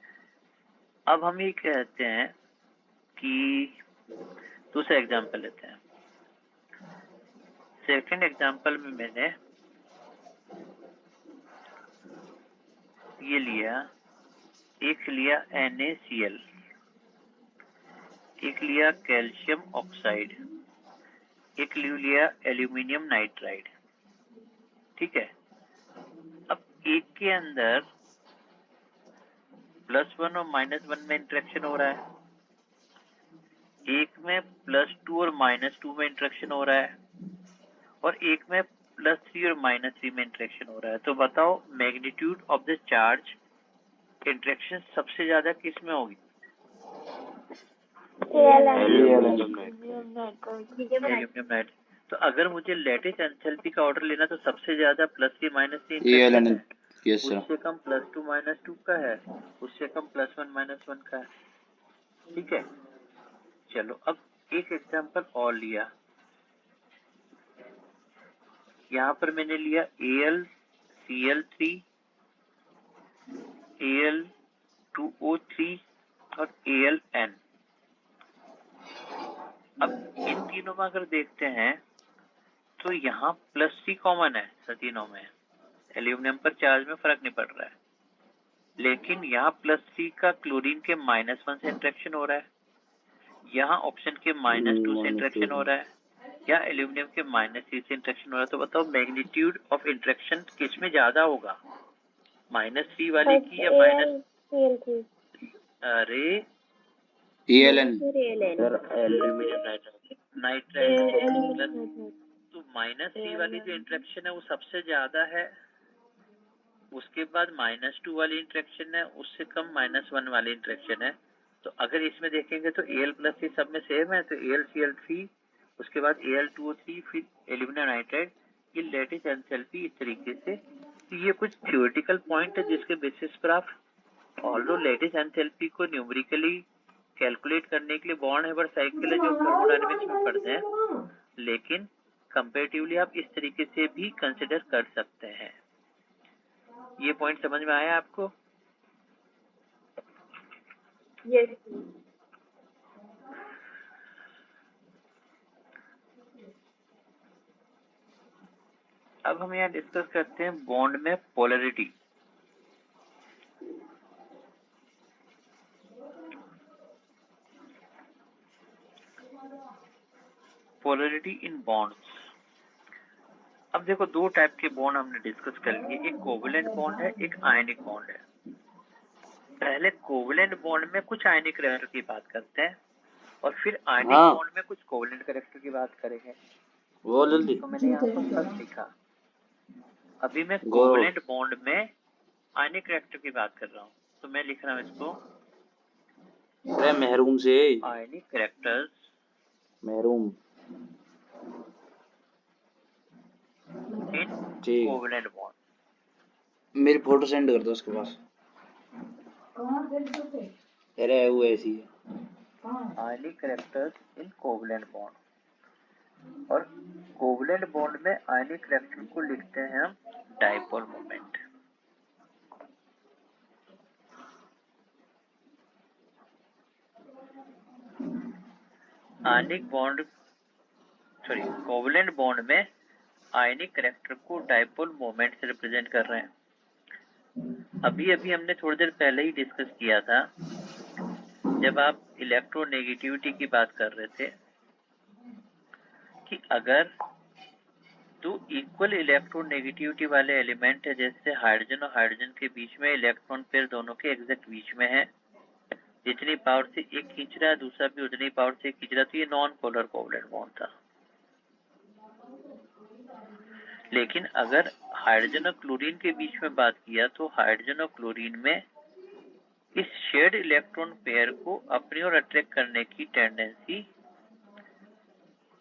अब हम ये कहते हैं कि दूसरा एग्जांपल लेते हैं। सेकंड एग्जांपल में मैंने ये लिया, एक लिया NaCl, एक लिया कैल्शियम ऑक्साइड, एक लिया एल्यूमिनियम नाइट्राइड। ठीक है। अब एक के अंदर +1 और -1 में इंटरेक्शन हो रहा है, एक में +2 और -2 में इंटरेक्शन हो रहा है, और एक में +3 और -3 में इंटरेक्शन हो रहा है। तो बताओ magnitude of the charge interaction सबसे ज्यादा किस में होगी? Aluminium nitride. तो अगर मुझे लैटिस एंथैल्पी का ऑर्डर लेना तो सबसे ज्यादा +3 -3 इंटरेक्शन है, उससे कम +2 -2 का है, उससे कम +1 -1 का है। ठीक है। चलो अब एक एग्जांपल और लिया। यहाँ पर मैंने लिया AlCl3, Al2O3 और Aln। अब इन तीनों में अगर देखते हैं तो यहाँ +3 कॉमन है तीनों में। एल्यूमिनियम पर चार्ज में फर्क नहीं पड़ रहा है, लेकिन यहाँ +3 का क्लोरीन के -1 से इंटरेक्शन हो रहा है, यहाँ ऑप्शन के -2 से इंटरेक्शन हो रहा है, या एल्यूमिनियम के -3 से इंटरेक्शन हो रहा है। तो बताओ मैग्नीट्यूड ऑफ इंटरेक्शन किस में ज्यादा होगा? -3 वाले की या अरे एल्यूमिनियम नाइट्राइड। तो -3 वाली जो इंटरेक्शन है वो सबसे ज्यादा है, उसके बाद -2 वाली इंटरेक्शन है, उससे कम -1 वाली इंटरेक्शन है। तो अगर इसमें देखेंगे तो Al+3 सब में सेम है, तो AlCl3, उसके बाद Al2O3, फिर एल्यूमिनियम नाइट्राइड। ये लैटिस एंथैल्पी इस तरीके से। तो ये कुछ थ्योरेटिकल पॉइंट है जिसके बेसिस पर आप ऑल्दो लैटिस एंथैल्पी को न्यूमेरिकली कैलकुलेट करने के लिए बॉन्ड हेबर साइकिल है जो थर्मोडायनेमिक्स में पढ़ते हैं, लेकिन कंपैरेटिवली आप इस तरीके से भी कंसिडर कर सकते हैं। ये पॉइंट समझ में आया आपको? Yes. अब हम यहाँ डिस्कस करते हैं बॉन्ड में पोलरिटी। पोलरिटी इन बॉन्ड्स। अब देखो दो टाइप के बॉन्ड हमने डिस्कस कर लिए, एक कोवेलेंट बॉन्ड है, एक आयनिक बॉन्ड है। पहले कोवेलेंट बॉन्ड में कुछ आयनिक कैरेक्टर की बात करते हैं और फिर आयनिक बॉन्ड में कुछ कोवेलेंट कैरेक्टर की बात करेंगे। वो जल्दी तो मैंने यहाँ पर सब लिखा। अभी मैं कोवेलेंट बॉन्ड में आयनिक कैरेक्टर की बात कर रहा हूँ, तो मैं लिख रहा हूँ इसको महरूम से आयनिक कैरेक्टर्स महरूम इन कोवेलेंट बॉन्ड। मेरी फोटो सेंड कर दो उसके पास। अरे वो ऐसी है आयनिक कैरेक्टर्स इन कोवेलेंट बॉन्ड। और कोवेलेंट बॉन्ड में आयनिक कैरेक्टर को लिखते हैं हम dipole moment. Ionic bond covalent bond में आयनिक कैरेक्टर को डाइपोल मोमेंट से रिप्रेजेंट कर रहे हैं। अभी हमने थोड़ी देर पहले ही डिस्कस किया था, जब आप इलेक्ट्रोनेगेटिविटी की बात कर रहे थे, कि अगर दो इक्वल इलेक्ट्रोनेगेटिविटी वाले एलिमेंट है, जैसे हाइड्रोजन और हाइड्रोजन के बीच में इलेक्ट्रॉन पेयर दोनों के एग्जैक्ट बीच में है, जितनी पावर से एक खींच रहा है दूसरा भी उतनी पावर से खींच रहा है, तो ये नॉन पोलर कोवेलेंट बॉन्ड था। लेकिन अगर हाइड्रोजन और क्लोरीन के बीच में बात किया, तो हाइड्रोजन और क्लोरीन में इस शेयर्ड इलेक्ट्रॉन पेयर को अपनी ओर अट्रैक्ट करने की टेंडेंसी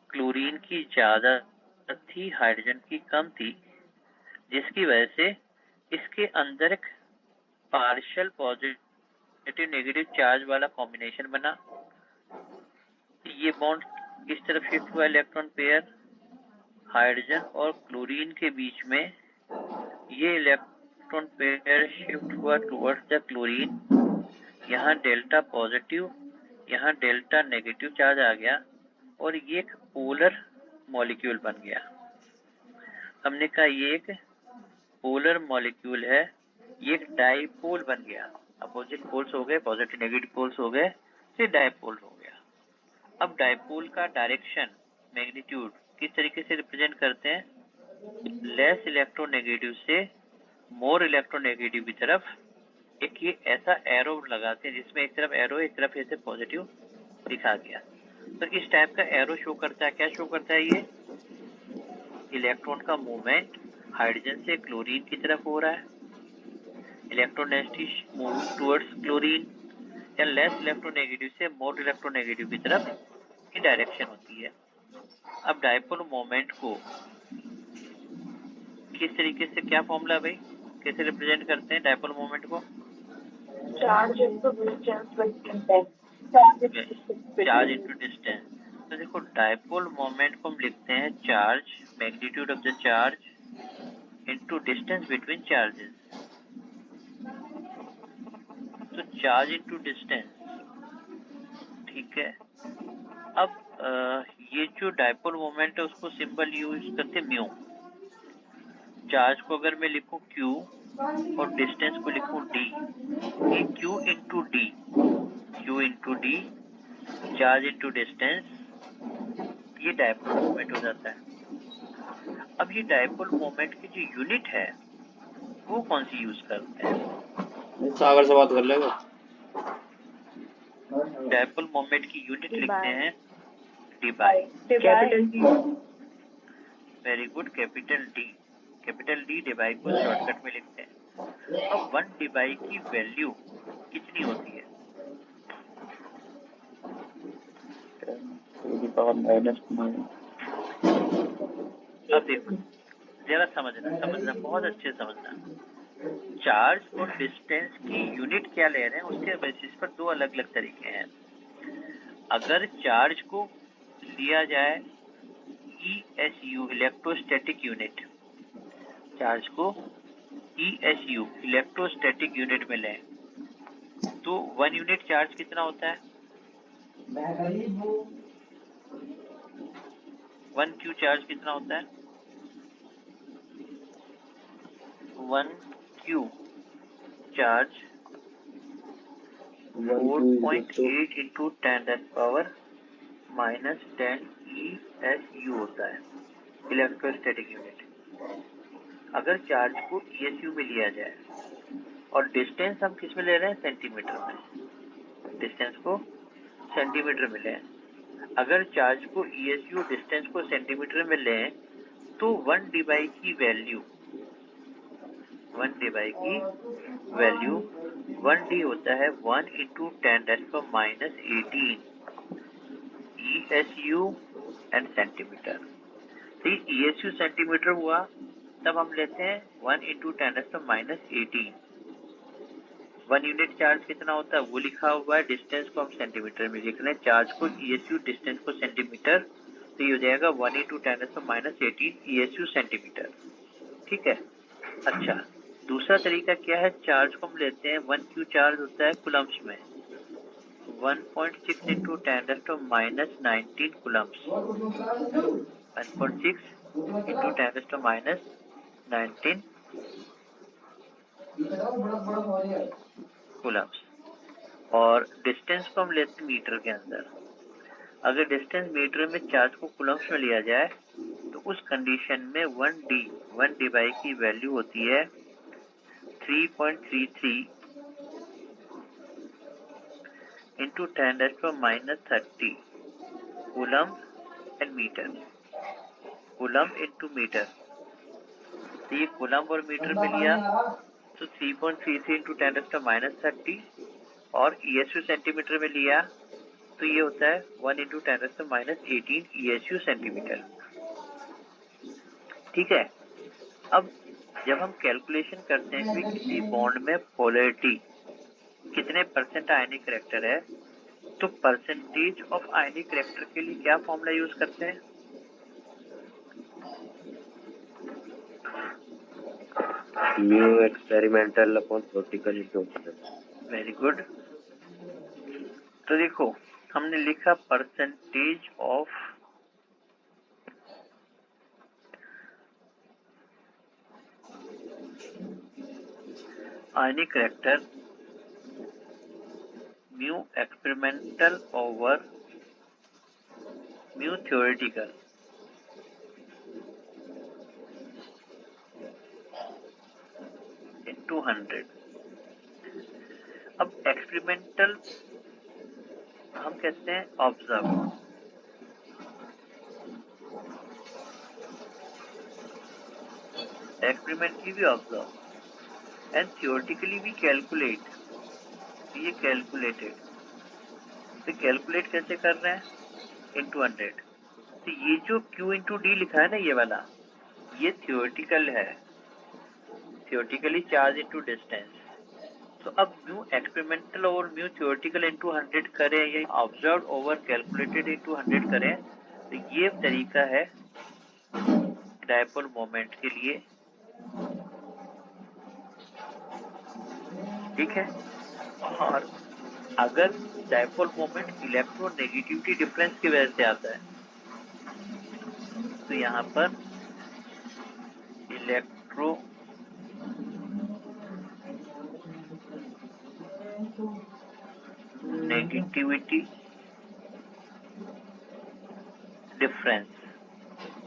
क्लोरीन की ज्यादा थी, हाइड्रोजन की कम थी, जिसकी वजह से इसके अंदर एक पार्शियल पॉजिटिव नेगेटिव चार्ज वाला कॉम्बिनेशन बना। ये बॉन्ड इस तरफ शिफ्ट हुआ, इलेक्ट्रॉन पेयर हाइड्रोजन और क्लोरीन के बीच में ये इलेक्ट्रॉन पेयर शिफ्ट हुआ टुवर्ड्स द क्लोरीन। यहाँ डेल्टा पॉजिटिव, यहाँ डेल्टा नेगेटिव चार्ज आ गया और ये एक पोलर मॉलिक्यूल बन गया। हमने कहा ये एक पोलर मॉलिक्यूल है, ये एक डाइपोल बन गया। अपोजिट पोल्स हो गए, पॉजिटिव नेगेटिव पोल्स हो गए, तो डाइपोल हो गया। अब डाइपोल का डायरेक्शन, मैग्नीट्यूड किस तरीके से रिप्रेजेंट करते हैं? लेस इलेक्ट्रोनेगेटिव से मोर इलेक्ट्रोनेगेटिव की तरफ एक ये ऐसा एरो लगाते हैं, जिसमें एक तरफ एरो एक तरफ ऐसे पॉजिटिव दिखा गया। तो इस टाइप का एरो शो करता है, क्या शो करता है? ये इलेक्ट्रॉन का मूवमेंट हाइड्रोजन से क्लोरीन की तरफ हो रहा है, electron density move towards chlorine, या लेस इलेक्ट्रोनेगेटिव से मोर इलेक्ट्रोनेगेटिव की तरफ की डायरेक्शन होती है। अब डाइपोल मोमेंट को किस तरीके से, क्या फॉर्मूला भाई, कैसे रिप्रेजेंट करते हैं डाइपोल मोमेंट को? Charge into distance. तो देखो डाइपोल मोमेंट को हम लिखते हैं charge, magnitude of the charge into distance between charges. तो चार्ज इनटू डिस्टेंस, ठीक है। अब ये जो डाइपोल मोमेंट है उसको सिंबल यूज करते हैं म्यू। चार्ज को अगर मैं लिखूं Q और डिस्टेंस को लिखूं D, ये Q into D, charge into distance, ये डाइपोल मोमेंट हो जाता है। अब ये डाइपोल मोमेंट की जो यूनिट है वो कौन सी यूज करते हैं? सागर से बात कर लेगा। डाइपोल मोमेंट की यूनिट लिखते हैं D/, capital D. Very good, capital D divide को शॉर्टकट में लिखते हैं। अब 1 डिवाई की वैल्यू कितनी होती है? अब देखो जरा समझना बहुत अच्छे समझना। चार्ज और डिस्टेंस की यूनिट क्या ले रहे हैं उसके बेसिस पर दो अलग अलग तरीके हैं। अगर चार्ज को लिया जाए ESU, इलेक्ट्रोस्टैटिक यूनिट, चार्ज को ESU इलेक्ट्रोस्टैटिक यूनिट में लें, तो 1 यूनिट चार्ज कितना होता है? 1 क्यू चार्ज कितना होता है? 1 क्यू चार्ज 4.8 इंटू 10⁻⁻10 ESU होता है, इलेक्ट्रोस्टैटिक यूनिट। अगर चार्ज को ESU में लिया जाए और डिस्टेंस हम किस में ले रहे हैं? सेंटीमीटर में। डिस्टेंस को सेंटीमीटर में लें। अगर चार्ज को ESU डिस्टेंस को सेंटीमीटर में लें तो 1 डिवाई की वैल्यू 1D होता है 1 इंटू 10⁻⁻18 ESU एंड सेंटीमीटर। तो ESU सेंटीमीटर हुआ, तब हम लेते हैं 1 इंटू 10⁻⁻18। 1 यूनिट चार्ज कितना होता है वो लिखा हुआ है, डिस्टेंस को हम सेंटीमीटर में लिख रहे हैं, चार्ज को ESU डिस्टेंस को सेंटीमीटर, तो ये हो जाएगा 1 इंटू 10⁻⁻18 ESU सेंटीमीटर। ठीक है। अच्छा, दूसरा तरीका क्या है? चार्ज को हम लेते हैं 1 क्यू चार्ज होता है कुलम्स में, 1.6 इंटू 10⁻⁻19 कुलम्स, 1.6 इंटू 10⁻⁻19 कुलम्स। और डिस्टेंस को हम लेते हैं मीटर के अंदर। अगर डिस्टेंस मीटर में चार्ज को कुलम्स में लिया जाए तो उस कंडीशन में 1 डिवाई की वैल्यू होती है 3.33 into 10⁻⁻30 coulomb and metre, coulomb into metre. तो ये कूलम और मीटर में लिया तो 3.33 इंटू 10⁻⁻30, और ESU सेंटीमीटर में लिया तो ये होता है 1 इंटू 10⁻⁻18 ESU सेंटीमीटर। ठीक है। अब जब हम कैलकुलेशन करते हैं कि किसी बॉन्ड में पोलैरिटी कितने परसेंट आयनिक करेक्टर है, तो परसेंटेज ऑफ आयनिक करेक्टर के लिए क्या फॉर्मूला यूज करते हैं? Mu experimental upon theoretical into. Very good. तो देखो, हमने लिखा percentage of ionic character mu experimental over mu theoretical. Into 100। अब एक्सपेरिमेंटल हम कहते हैं ऑब्जर्व, एक्सपेरिमेंटली भी ऑब्जर्व एंड थ्योरेटिकली भी कैलकुलेट। ये कैलकुलेटेड, तो कैलकुलेट कैसे कर रहे हैं? इंटू 100। तो ये जो Q इंटू डी लिखा है ना, ये वाला, ये थ्योरेटिकल है, थ्योरेटिकली चार्ज इंटू डिस्टेंस। तो अब mu experimental over mu theoretical into 100 करें या ऑब्जर्व ओवर कैलकुलेटेड इंटू 100 करें, तो ये तरीका है डायपोल मोमेंट के लिए। ठीक है। और अगर डायपोल मोमेंट इलेक्ट्रोनेगेटिविटी डिफरेंस की वजह से आता है, तो यहाँ पर इलेक्ट्रो नेगेटिविटी डिफरेंस,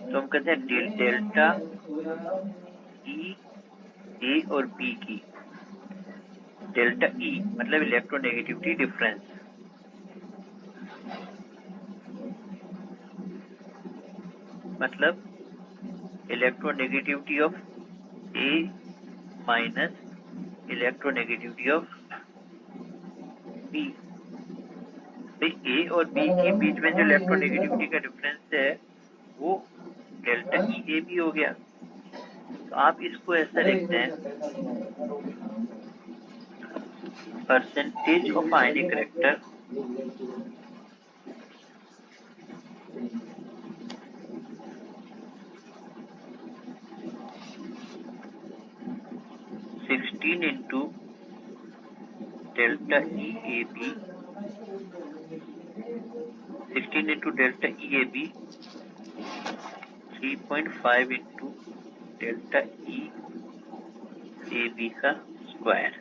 तो हम कहते हैं डेल्टा ई ए और बी की। डेल्टा ई मतलब इलेक्ट्रोनेगेटिविटी डिफरेंस, मतलब electronegativity of A minus electronegativity of B. A और बी के बीच में जो इलेक्ट्रोनेगेटिविटी का डिफरेंस है वो डेल्टा ई ए बी हो गया। तो आप इसको ऐसा लिखते हैं, percentage of ionic character into delta EAB 16 into delta EAB 3.5 into delta EAB का square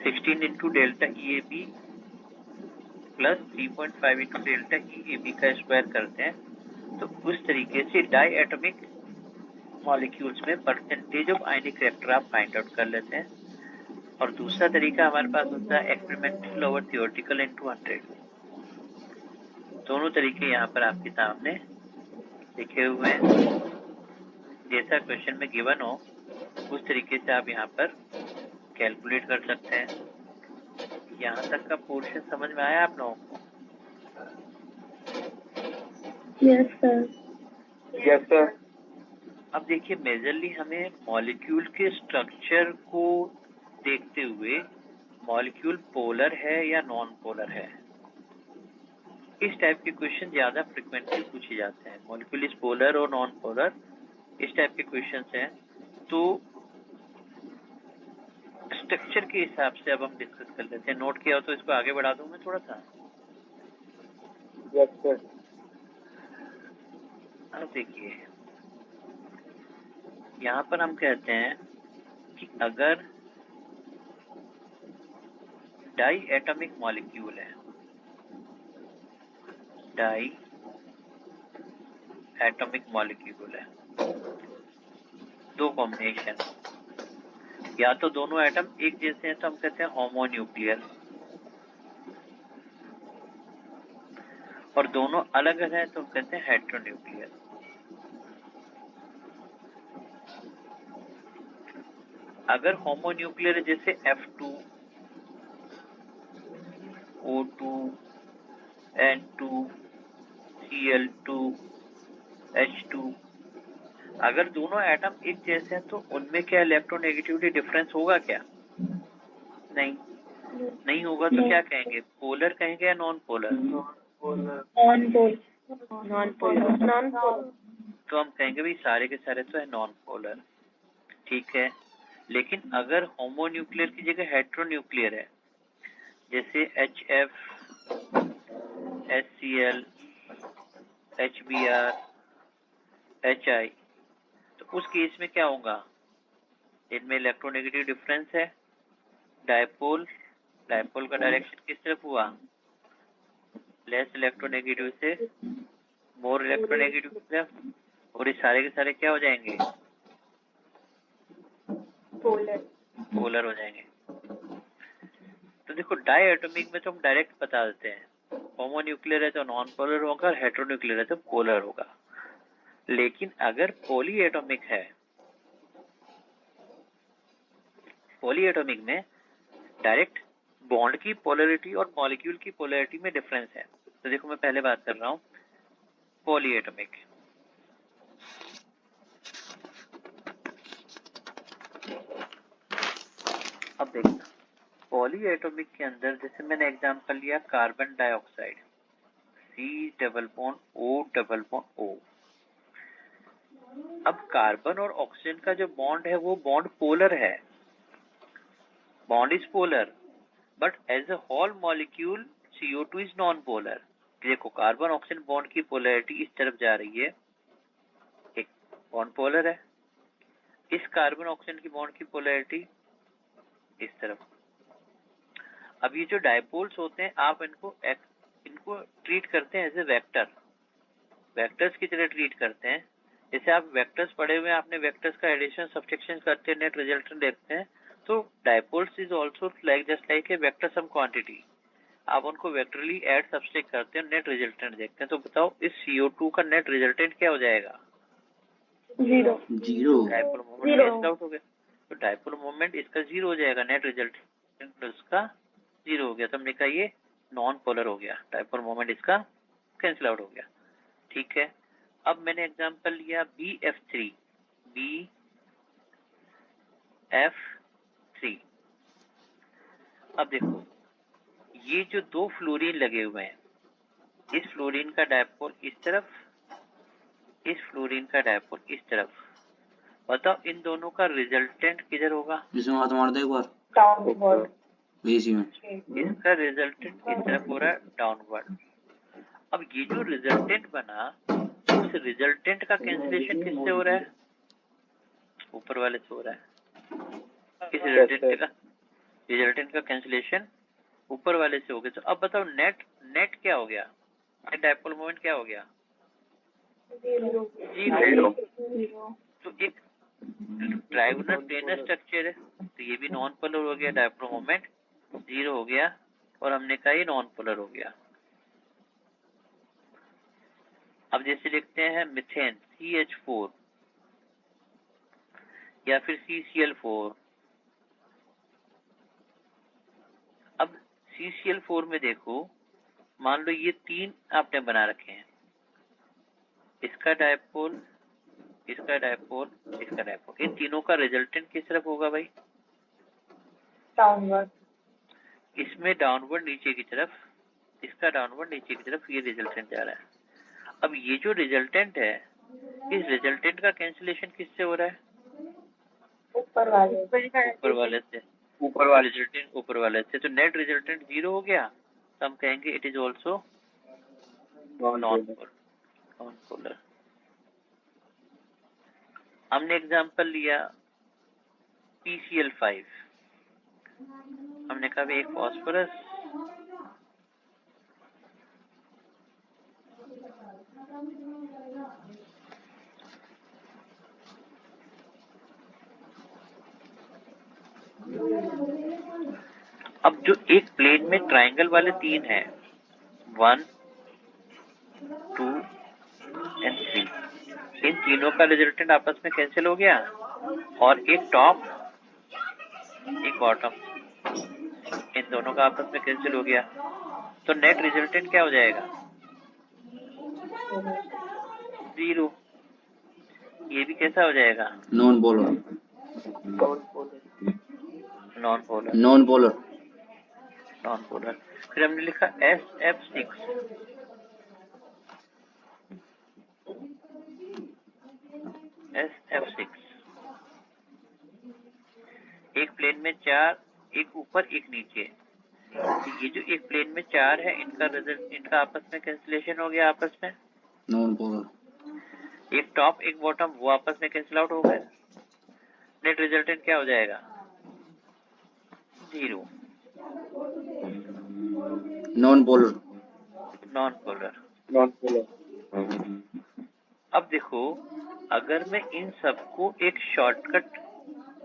16 into delta EAB plus 3.5 into delta EAB का स्क्वायर करते हैं तो उस तरीके से डाई एटॉमिक मॉलिक्यूल्स में परसेंटेज ऑफ आयनिक रिएक्टर आप फाइंड आउट कर लेते हैं। और दूसरा तरीका हमारे पास होता है एक्सपेरिमेंटल ओवर थियोरेटिकल इनटू 100। दोनों तरीके यहाँ पर आपके सामने लिखे हुए हैं। जैसा क्वेश्चन में गिवन हो उस तरीके से आप यहाँ पर कैलकुलेट कर सकते हैं। यहाँ तक का पोर्शन समझ में आया आप लोगों को? Yes sir. Yes sir. अब देखिए मेजरली हमें मॉलिक्यूल के स्ट्रक्चर को देखते हुए मॉलिक्यूल पोलर है या नॉन पोलर है, इस टाइप के क्वेश्चन ज्यादा फ्रिक्वेंटली पूछे जाते हैं। मॉलिक्यूल इज पोलर और नॉन पोलर, इस टाइप के क्वेश्चंस हैं। तो स्ट्रक्चर के हिसाब से अब हम डिस्कस कर लेते हैं। नोट किया हो तो इसको आगे बढ़ा दूं मैं थोड़ा सा। Yes sir. अब देखिए यहाँ पर हम कहते हैं कि अगर डाई एटॉमिक मॉलिक्यूल है, डाई एटॉमिक मॉलिक्यूल है, दो कॉम्बिनेशन, या तो दोनों एटम एक जैसे हैं तो हम कहते हैं होमोन्यूक्लियर, और दोनों अलग अलग हैं तो हम कहते हैं हेट्रोन्यूक्लियर। अगर होमोन्यूक्लियर है जैसे F2, O2, N2, Cl2, H2, अगर दोनों एटम एक जैसे हैं तो उनमें क्या इलेक्ट्रोनेगेटिविटी डिफरेंस होगा क्या? नहीं होगा। तो क्या कहेंगे, पोलर कहेंगे या नॉन पोलर? Non polar. तो हम कहेंगे भाई सारे के सारे तो है नॉन पोलर, ठीक है। लेकिन अगर होमोन्यूक्लियर की जगह हेट्रोन्यूक्लियर है जैसे HF, HCl, HBr, HI, तो उस केस में क्या होगा, इनमें इलेक्ट्रोनेगेटिव डिफरेंस है। डायपोल का डायरेक्शन किस तरफ हुआ, लेस इलेक्ट्रोनेगेटिव से मोर इलेक्ट्रोनेगेटिव की तरफ, और ये सारे के सारे क्या हो जाएंगे, पोलर हो जाएंगे। तो देखो डाई एटॉमिक में तो हम डायरेक्ट बता देते हैं, होमोन्यूक्लियर है तो नॉन पोलर होगा, और हेट्रोन्यूक्लियर है तो पोलर होगा। लेकिन अगर पॉली एटॉमिक है, पॉली एटॉमिक में डायरेक्ट बॉन्ड की पोलैरिटी और मॉलिक्यूल की पोलैरिटी में डिफरेंस है। तो देखो मैं पहले बात कर रहा हूँ पॉली एटॉमिक। अब देखना पॉली एटॉमिक के अंदर, जैसे मैंने एग्जांपल लिया कार्बन डाइऑक्साइड C+O+O। अब कार्बन और ऑक्सीजन का जो बॉन्ड है वो बॉन्ड पोलर है, bond is polar, but as a whole molecule CO2 is non polar. देखो कार्बन ऑक्सीजन बॉन्ड की पोलैरिटी इस तरफ जा रही है, एक बॉन्ड पोलर है। इस कार्बन ऑक्सीजन की बॉन्ड की पोलैरिटी इस तरफ। अब ये जो डायपोल्स होते हैं आप इनको ट्रीट करते हैं एज ए वेक्टर, वेक्टर्स की तरह ट्रीट करते हैं। जैसे आप वेक्टर्स पढ़े हुए हैं, आपने वेक्टर्स का एडिशन सब्ट्रैक्शन करते हैं, नेट रिजल्टेंट देखते हैं। तो dipoles is also like just like a vector sum quantity, आप उनको वेक्टरली ऐड सब्ट्रैक्ट करते हैं, नेट रिजल्टेंट देखते हैं। तो बताओ इस CO2 का नेट रिजल्टेंट क्या हो जाएगा, जीरो। डायपोल मोमेंट आउट हो गया, तो डायपोल मोमेंट इसका जीरो हो जाएगा, नेट रिजल्टेंट उसका जीरो हो गया। तो हमने कहा ये नॉन पोलर हो गया, डायपोल मोमेंट इसका कैंसिल आउट हो गया, ठीक है। अब मैंने एग्जांपल लिया BF3, अब देखो ये जो दो फ्लोरीन लगे हुए हैं, इस फ्लोरीन का डायपोल इस तरफ, इस फ्लोरीन का डायपोल इस तरफ, बताओ इन दोनों का रिजल्टेंट किधर होगा? जिसमें हाथ मार दे एक बार। डाउनवर्ड। एसी में इसका रिजल्टेंट किस तरफ हो रहा है, डाउनवर्ड। अब ये जो रिजल्टेंट बना, उस रिजल्टेंट का कैंसिलेशन किससे हो रहा है, ऊपर वाले से हो रहा है। इस रिजल्टेंट का कैंसिलेशन ऊपर वाले से हो गया। तो अब बताओ नेट क्या हो गया, नेट डायपोल मोमेंट क्या हो गया, 0। तो एक ट्रायंगुलर प्लेनर स्ट्रक्चर है, तो ये भी नॉन पोलर हो गया, डायपोल मोमेंट 0 हो गया, और हमने कहा ये नॉन पोलर हो गया। अब जैसे लिखते हैं मिथेन CH4 या फिर CCl4। अब CCl4 में देखो, मान लो ये 3 आपने बना रखे हैं, इसका डायपोल, इसका डायपोल, इसका डायपोल। इन तीनों का रिजल्टेंट किस तरफ होगा भाई, डाउनवर्ड। इसमें डाउनवर्ड नीचे की तरफ, इसका डाउनवर्ड नीचे की तरफ, ये रिजल्टेंट जा रहा है। अब ये जो रिजल्टेंट है, इस रिजल्टेंट का कैंसिलेशन किससे हो रहा है, ऊपर वाले से, रिजल्टेंट ऊपर वाले से। तो नेट रिजल्टेंट 0 हो गया, तो हम कहेंगे it is also non polar. हमने एग्जांपल लिया PCl5, हमने कहा एक फास्फोरस, अब जो एक प्लेन में ट्रायंगल वाले 3 हैं, 1, 2 एंड 3, इन तीनों का रिजल्टेंट आपस में कैंसिल हो गया, और एक टॉप एक बॉटम, इन दोनों का आपस में कैंसिल हो गया। तो नेट रिजल्टेंट क्या हो जाएगा, 0। ये भी कैसा हो जाएगा, non polar non polar. Non polar non polar. फिर हमने लिखा SF6, SF6 एक प्लेन में 4, एक ऊपर एक नीचे। तो ये जो एक प्लेन में 4 है, इनका आपस में कैंसिलेशन हो गया, आपस में नॉन पोलर। एक टॉप एक बॉटम, वो आपस में कैंसिल आउट हो गए। नेट रिजल्टेंट क्या हो जाएगा, 0। Non polar non polar. Non polar. अब देखो, अगर मैं इन सबको एक शॉर्टकट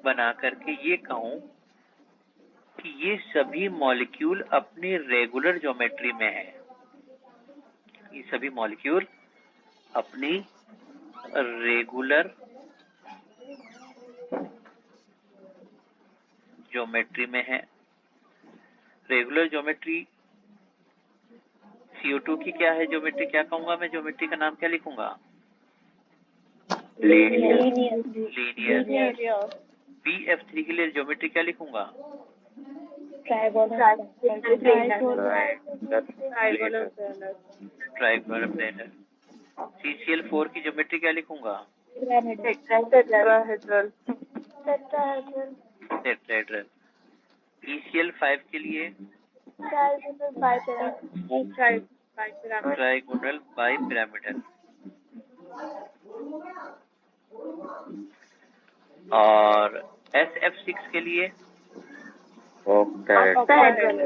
बना करके ये कहूं कि ये सभी मॉलिक्यूल अपनी रेगुलर ज्योमेट्री में है, ये सभी मॉलिक्यूल अपनी रेगुलर ज्योमेट्री में है। रेगुलर ज्योमेट्री CO2 की क्या है ज्योमेट्री, क्या कहूंगा मैं, ज्योमेट्री का नाम क्या लिखूंगा, लीनियर। BF3 के लिए ज्योमेट्री क्या लिखूंगा, ट्राइगोनल प्लेनर। CCl4 की ज्योमेट्री क्या लिखूंगा, टेट्राहेड्रल। PCl5 के लिए ट्राइगोनल बाइपिरामिडल। और SF6 के लिए ऑक्टाहेड्रल।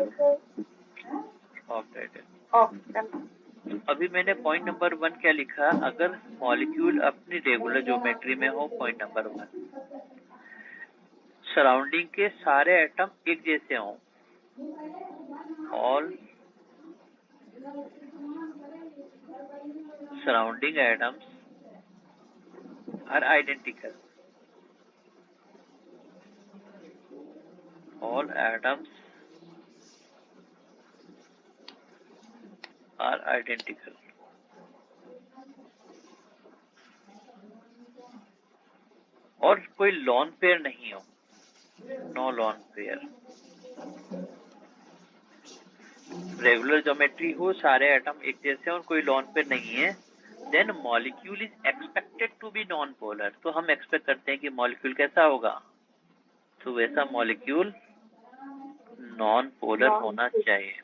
अभी मैंने पॉइंट नंबर 1 क्या लिखा, अगर मॉलिक्यूल अपनी रेगुलर ज्योमेट्री में हो, पॉइंट नंबर 1, सराउंडिंग के सारे एटम एक जैसे हों, all surrounding atoms are identical, all atoms are identical. और कोई लॉन पेयर नहीं हो, no lone pair, regular geometry हो, सारे एटम एक जैसे और कोई लॉन पेयर नहीं है, then molecule is expected to be non polar. तो हम एक्सपेक्ट करते हैं कि मॉलिक्यूल कैसा होगा, तो वैसा मॉलिक्यूल नॉन पोलर होना चाहिए।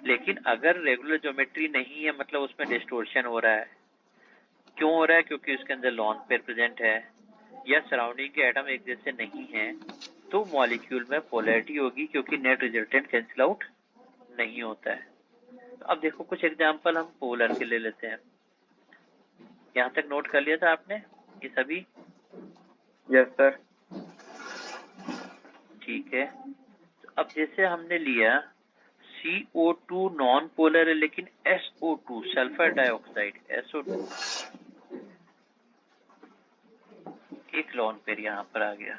लेकिन अगर रेगुलर ज्योमेट्री नहीं है, मतलब उसमें डिस्टोर्शन हो रहा है, क्यों हो रहा है? क्योंकि उसके अंदर लॉन पेयर प्रेजेंट है या सराउंडिंग के एटम एक जैसे नहीं है, तो मॉलिक्यूल में पोलैरिटी होगी, क्योंकि नेट रिजल्टेंट कैंसिल आउट नहीं होता है। तो अब देखो कुछ एग्जांपल हम पोलर के ले लेते हैं। यहाँ तक नोट कर लिया था आपने ये सभी? Yes sir. ठीक है। तो अब जैसे हमने लिया CO2 नॉन पोलर है, लेकिन SO2 सल्फर डाइऑक्साइड SO2 एक लॉन पेयर यहाँ पर आ गया।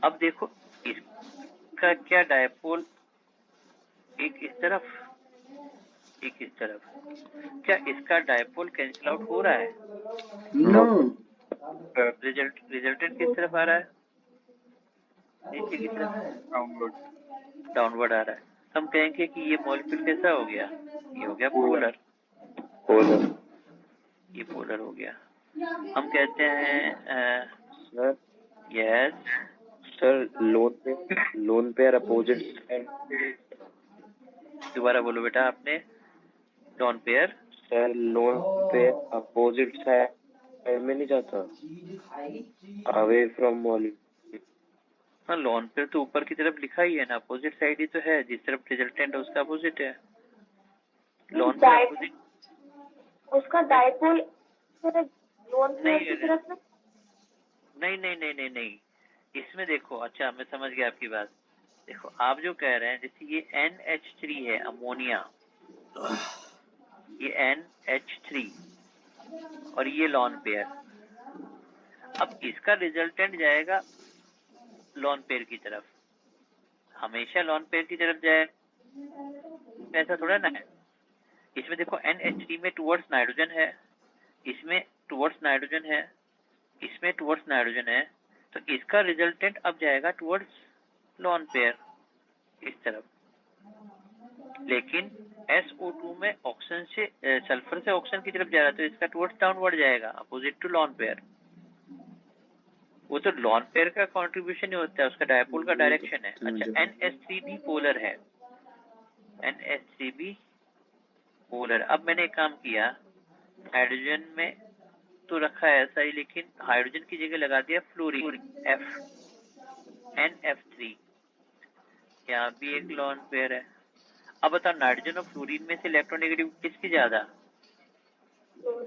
अब देखो इसका क्या डायपोल, एक इस तरफ एक इस तरफ, क्या इसका डायपोल कैंसिल आउट हो रहा है? नो। रिजल्टेंट किस तरफ आ रहा है? नीचे की तरफ, डाउनवर्ड आ रहा है। तो हम कहेंगे कि ये मॉलिक्यूल कैसा हो गया? ये हो गया पोलर। ये पोलर हो गया। हम कहते हैं sir yes sir lone pair opposite. दोबारा बोलो बेटा आपने। Lone pair sir lone pair opposite side में नहीं जाता, अवे फ्रॉम मॉलिक्यूल। हाँ, लॉन पेयर तो ऊपर की तरफ लिखा ही है ना, अपोजिट साइड ही तो है, जिस तरफ रिजल्टेंट है उसका अपोजिट है। लॉन पेयर अपोजिट उसका डायपोल लोन पेयर की तरफ में नहीं, इसमें देखो। अच्छा, मैं समझ गया आपकी बात। देखो आप जो कह रहे हैं, जैसे ये NH3 है अमोनिया, ये NH3 और ये लॉन पेयर। अब इसका रिजल्टेंट जाएगा लॉन पेयर की तरफ, हमेशा लॉन पेयर की तरफ जाए, ऐसा थोड़ा ना है। इसमें देखो NH3 में टुवर्ड्स नाइट्रोजन है, इसमें टुवर्ड्स नाइट्रोजन है, इसमें टुवर्ड्स नाइट्रोजन है, तो इसका रिजल्टेंट अब जाएगा टुवर्ड्स लॉन पेयर इस तरफ। लेकिन SO2 में ऑक्सीजन से सल्फर से ऑक्सीजन की तरफ जा रहा है, तो इसका टुवर्ड्स डाउनवर्ड जाएगा, अपोजिट टू लॉन पेयर। वो तो लॉन पेयर का कंट्रीब्यूशन ही होता है, उसका डायपोल का डायरेक्शन है। अच्छा, NH3 भी पोलर है, NH3 भी पोलर। अब मैंने एक काम किया, हाइड्रोजन में तो रखा है ऐसा ही, लेकिन हाइड्रोजन की जगह लगा दिया फ्लोरीन F, NF3। यहाँ भी एक लॉन पेयर है। अब बताओ, नाइट्रोजन और फ्लोरीन में से इलेक्ट्रोनेगेटिव किसकी ज्यादा?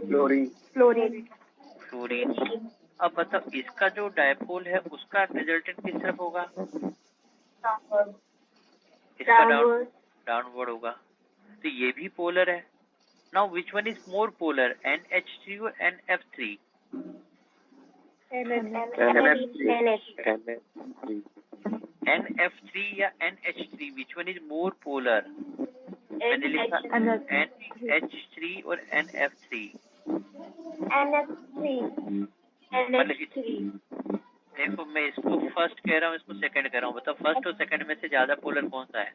फ्लोरीन। अब बताओ, इसका जो डायपोल है उसका रिजल्टेंट किस तरफ होगा? इसका डाउनवर्ड होगा। तो ये भी पोलर है। Now which one is more polar, NH3 और NF3? NF3 या NH3, which one is more polar? मैंने लिखा NH3 और NF3। देखो, मैं इसको फर्स्ट कह रहा हूँ, इसको सेकंड कह रहा हूँ। बताओ, फर्स्ट और सेकंड में से ज्यादा पोलर कौन सा है?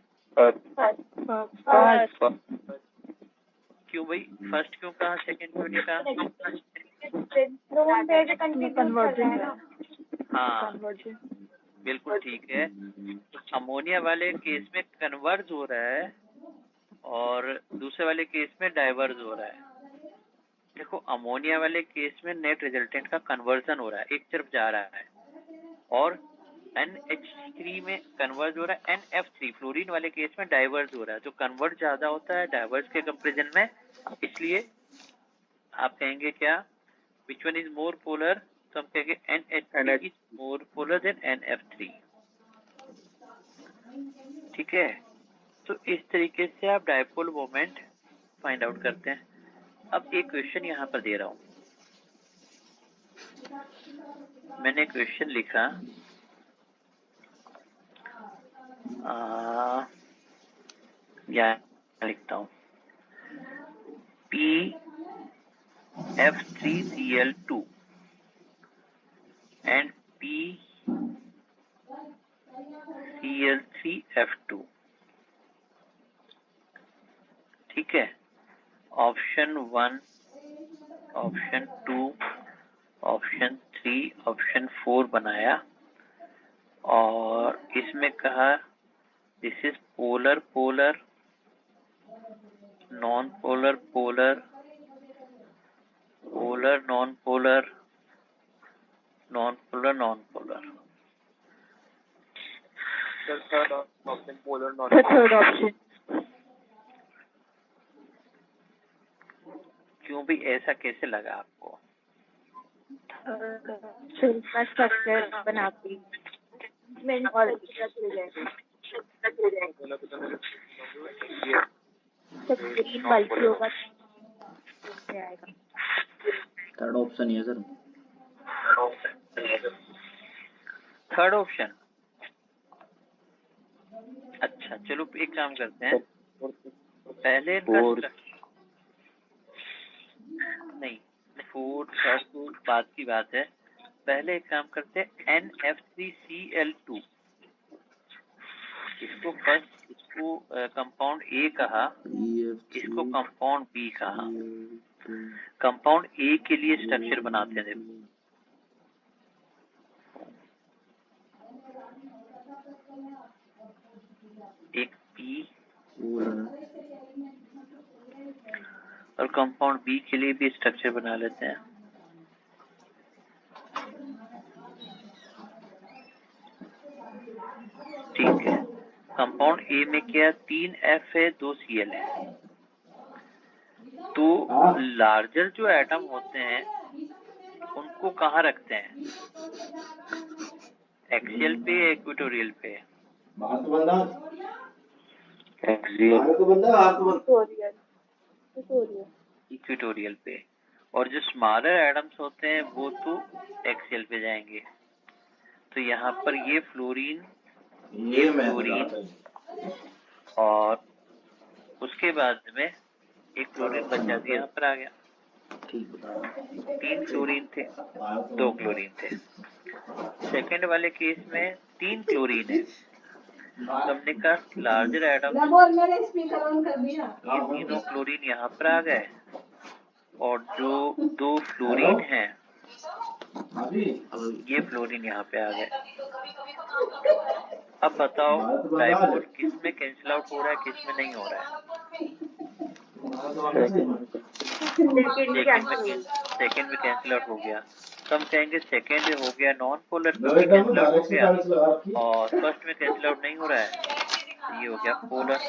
क्यों भाई फर्स्ट क्यों कहा, सेकंड क्यों नहीं कहा? हाँ, बिल्कुल ठीक है। अमोनिया वाले केस में कन्वर्ज हो रहा है और दूसरे वाले केस में डाइवर्ज हो रहा है। देखो, अमोनिया वाले केस में नेट रिजल्टेंट का कन्वर्जन हो रहा है, एक तरफ जा रहा है, और NH3 में कन्वर्ज हो रहा है, NF3 फ्लोरीन वाले केस में डाइवर्ज हो रहा है। जो कन्वर्ज ज्यादा होता है डाइवर्ज के कंपैरिजन में, इसलिए आप कहेंगे क्या, which one is more polar? तो हम कहेंगे NH3 is more polar then NF3। ठीक है, तो इस तरीके से आप डायपोल मोमेंट फाइंड आउट करते हैं। अब एक क्वेश्चन यहाँ पर दे रहा हूं, मैंने क्वेश्चन लिखा, यहाँ लिखता हूँ, PF3Cl2 and PCl3F2। ठीक है, ऑप्शन 1, ऑप्शन 2, ऑप्शन 3, ऑप्शन 4 बनाया। और इसमें कहा this is polar polar, non polar polar, polar non polar, non polar non polar. Third option polar non third option. क्यों भी ऐसा कैसे लगा आपको? का स्ट्रक्चर बनाती और ग्रीन मल्टी होगा क्या आएगा? थर्ड ऑप्शन ही है सर। Third option. अच्छा चलो एक काम करते हैं, पहले इनका नहीं, फोर्थ थर्ड तो बात की बात है, पहले एक काम करते हैं NF3Cl2, इसको फर्स्ट, इसको कंपाउंड ए कहा, इसको कंपाउंड बी कहा। कंपाउंड ए के लिए स्ट्रक्चर बनाते हैं, देखो एक पी, और कंपाउंड बी के लिए भी स्ट्रक्चर बना लेते हैं। ठीक है, कंपाउंड ए में क्या 3 F है 2 Cl है, तो लार्जर जो एटम होते हैं उनको कहाँ रखते हैं, एक्सियल पे या इक्वेटोरियल पे? इक्वेटोरियल पे। और जो स्मॉलर एटम्स होते हैं वो तो एक्सियल पे जाएंगे। तो यहाँ पर ये फ्लोरीन, ये फ्लोरीन, और उसके बाद में एक फ्लोरीन बचा दिया, यहाँ पर आ गया। 3 फ्लोरीन थे, 2 क्लोरीन थे। सेकंड वाले केस में 3 क्लोरीन है, तो हमने कहा लार्जर एटम, ये तीनों क्लोरीन यहाँ पर आ गए, और जो 2 फ्लोरीन है ये फ्लोरीन यहाँ पे आ गए। अब बताओ डाइपोल किस में कैंसिल आउट हो रहा है, किस में नहीं हो रहा है? सेकंड में कैंसिल आउट हो गया, तो हम कहेंगे सेकंड में हो गया नॉन पोलर, कैंसिल आउट हो गया, और फर्स्ट में कैंसिल आउट नहीं हो रहा है, ये हो गया पोलर।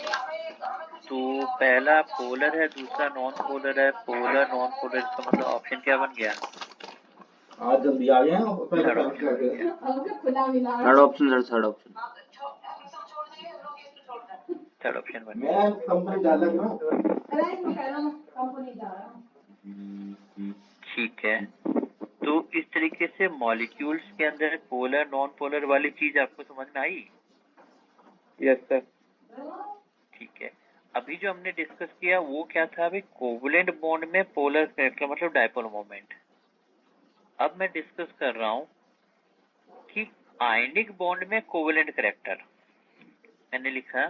तो पहला पोलर है, दूसरा नॉन पोलर है, पोलर नॉन पोलर, इसका मतलब ऑप्शन क्या बन गया? आज जल्दी आ गए थर्ड ऑप्शन बन गया। Third option sir, third option, third option बन गया। ठीक है, तो इस तरीके से मॉलिक्यूल्स के अंदर पोलर नॉन पोलर वाली चीज आपको समझ में आई? Yes sir. ठीक है, अभी जो हमने डिस्कस किया वो क्या था? अभी कोवलेंट बॉन्ड में पोलर कैरेक्टर मतलब डाइपोल मोमेंट। अब मैं डिस्कस कर रहा हूं कि आयनिक बॉन्ड में कोवलेंट कैरेक्टर। मैंने लिखा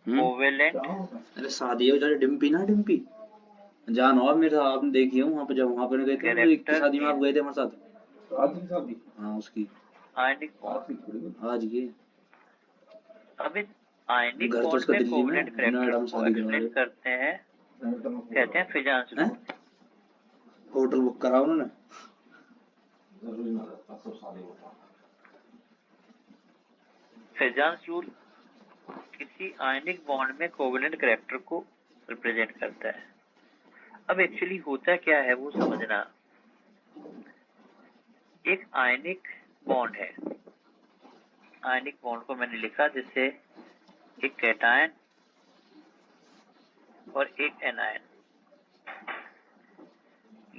कोवेलेंट। अरे शादी हो जाए डिम्पी ना, डिम्पी जान हो आप मेरे साथ, आपने देखी हो वहाँ पे, जब वहाँ पे गए थे तो एक शादी में आप गए थे हमारे साथ। हाँ उसकी आयनिक बॉन्ड आज ये अभी आयनिक घर तो बॉन्ड उसका में दिल्ली में, कोवलेंट कैरेक्टर को एक्सप्लेन करते हैं, कहते हैं फिजांस रूल। होटल बुक करा उन्होंने। फिजांस रूल किसी आयनिक बॉन्ड में कोवलेंट कैरेक्टर को रिप्रेजेंट करता है। अब एक्चुअली होता क्या है वो समझना। एक आयनिक बॉन्ड है, आयनिक बॉन्ड को मैंने लिखा जैसे एक कैटायन और एक एनायन।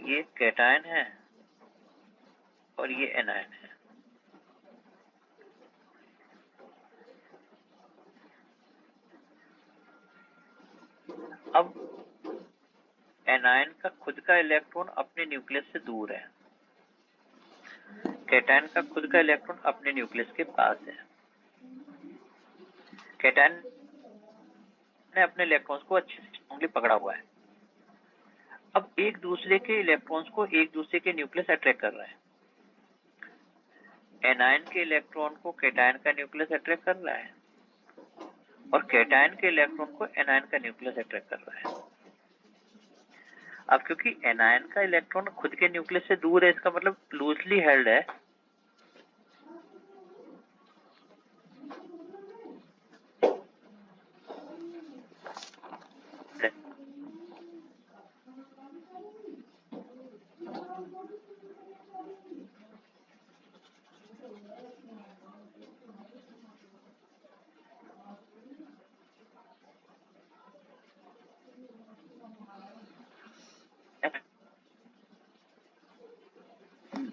ये कैटायन है और ये एनायन है। अब एनायन का खुद का इलेक्ट्रॉन अपने न्यूक्लियस से दूर है, कैटायन का खुद का इलेक्ट्रॉन अपने न्यूक्लियस के पास है। कैटायन ने अपने इलेक्ट्रॉन्स को अच्छे से स्ट्रांगली पकड़ा हुआ है। अब एक दूसरे के इलेक्ट्रॉन्स को एक दूसरे के न्यूक्लियस अट्रैक्ट कर रहे हैं। एनायन के इलेक्ट्रॉन को कैटायन का न्यूक्लियस अट्रैक्ट कर रहा है और कैटायन के इलेक्ट्रॉन को एनायन का न्यूक्लियस अट्रैक्ट कर रहा है। अब क्योंकि एनायन का इलेक्ट्रॉन खुद के न्यूक्लियस से दूर है, इसका मतलब लूजली हेल्ड है,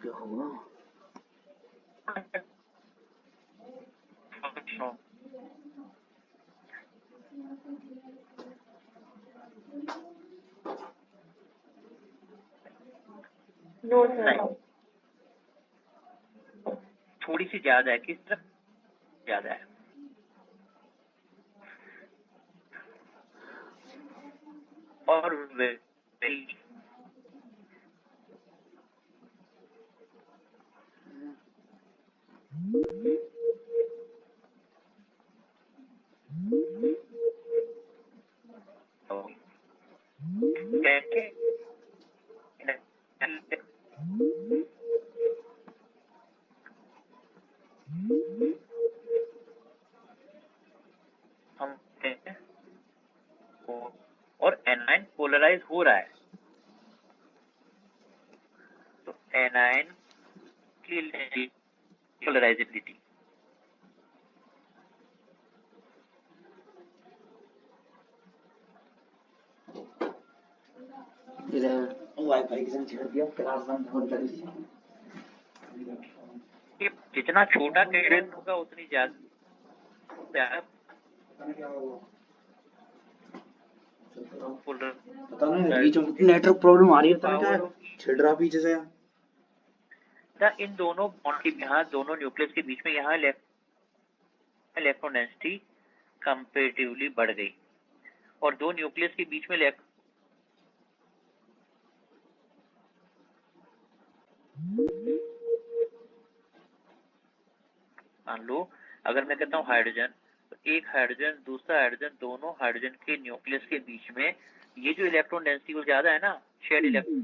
क्या हुआ? No sir. थोड़ी सी ज्यादा है। किस तरफ ज्यादा है? और हम और एनायन पोलराइज हो रहा है, तो एनायन की पोलराइजेबिलिटी वाईफाई के साथ छेड़ दिया, क्लास बंद होने लगी। जितना छोटा कैडेंस होगा उतनी ज्यादा पता नहीं बीच में नेटवर्क प्रॉब्लम आ रही है, पता नहीं क्या छिड़ रहा पीछे से। इन दोनों बॉन्ड के यहाँ, दोनों न्यूक्लियस के बीच में यहाँ इलेक्ट्रॉन डेंसिटी कंपैरेटिवली बढ़ गई और दो न्यूक्लियस के बीच में मान लो अगर मैं कहता हूँ हाइड्रोजन, तो एक हाइड्रोजन दूसरा हाइड्रोजन, दोनों हाइड्रोजन के न्यूक्लियस के बीच में ये जो इलेक्ट्रॉन डेंसिटी वो ज्यादा है ना, शेयर्ड इलेक्ट्रॉन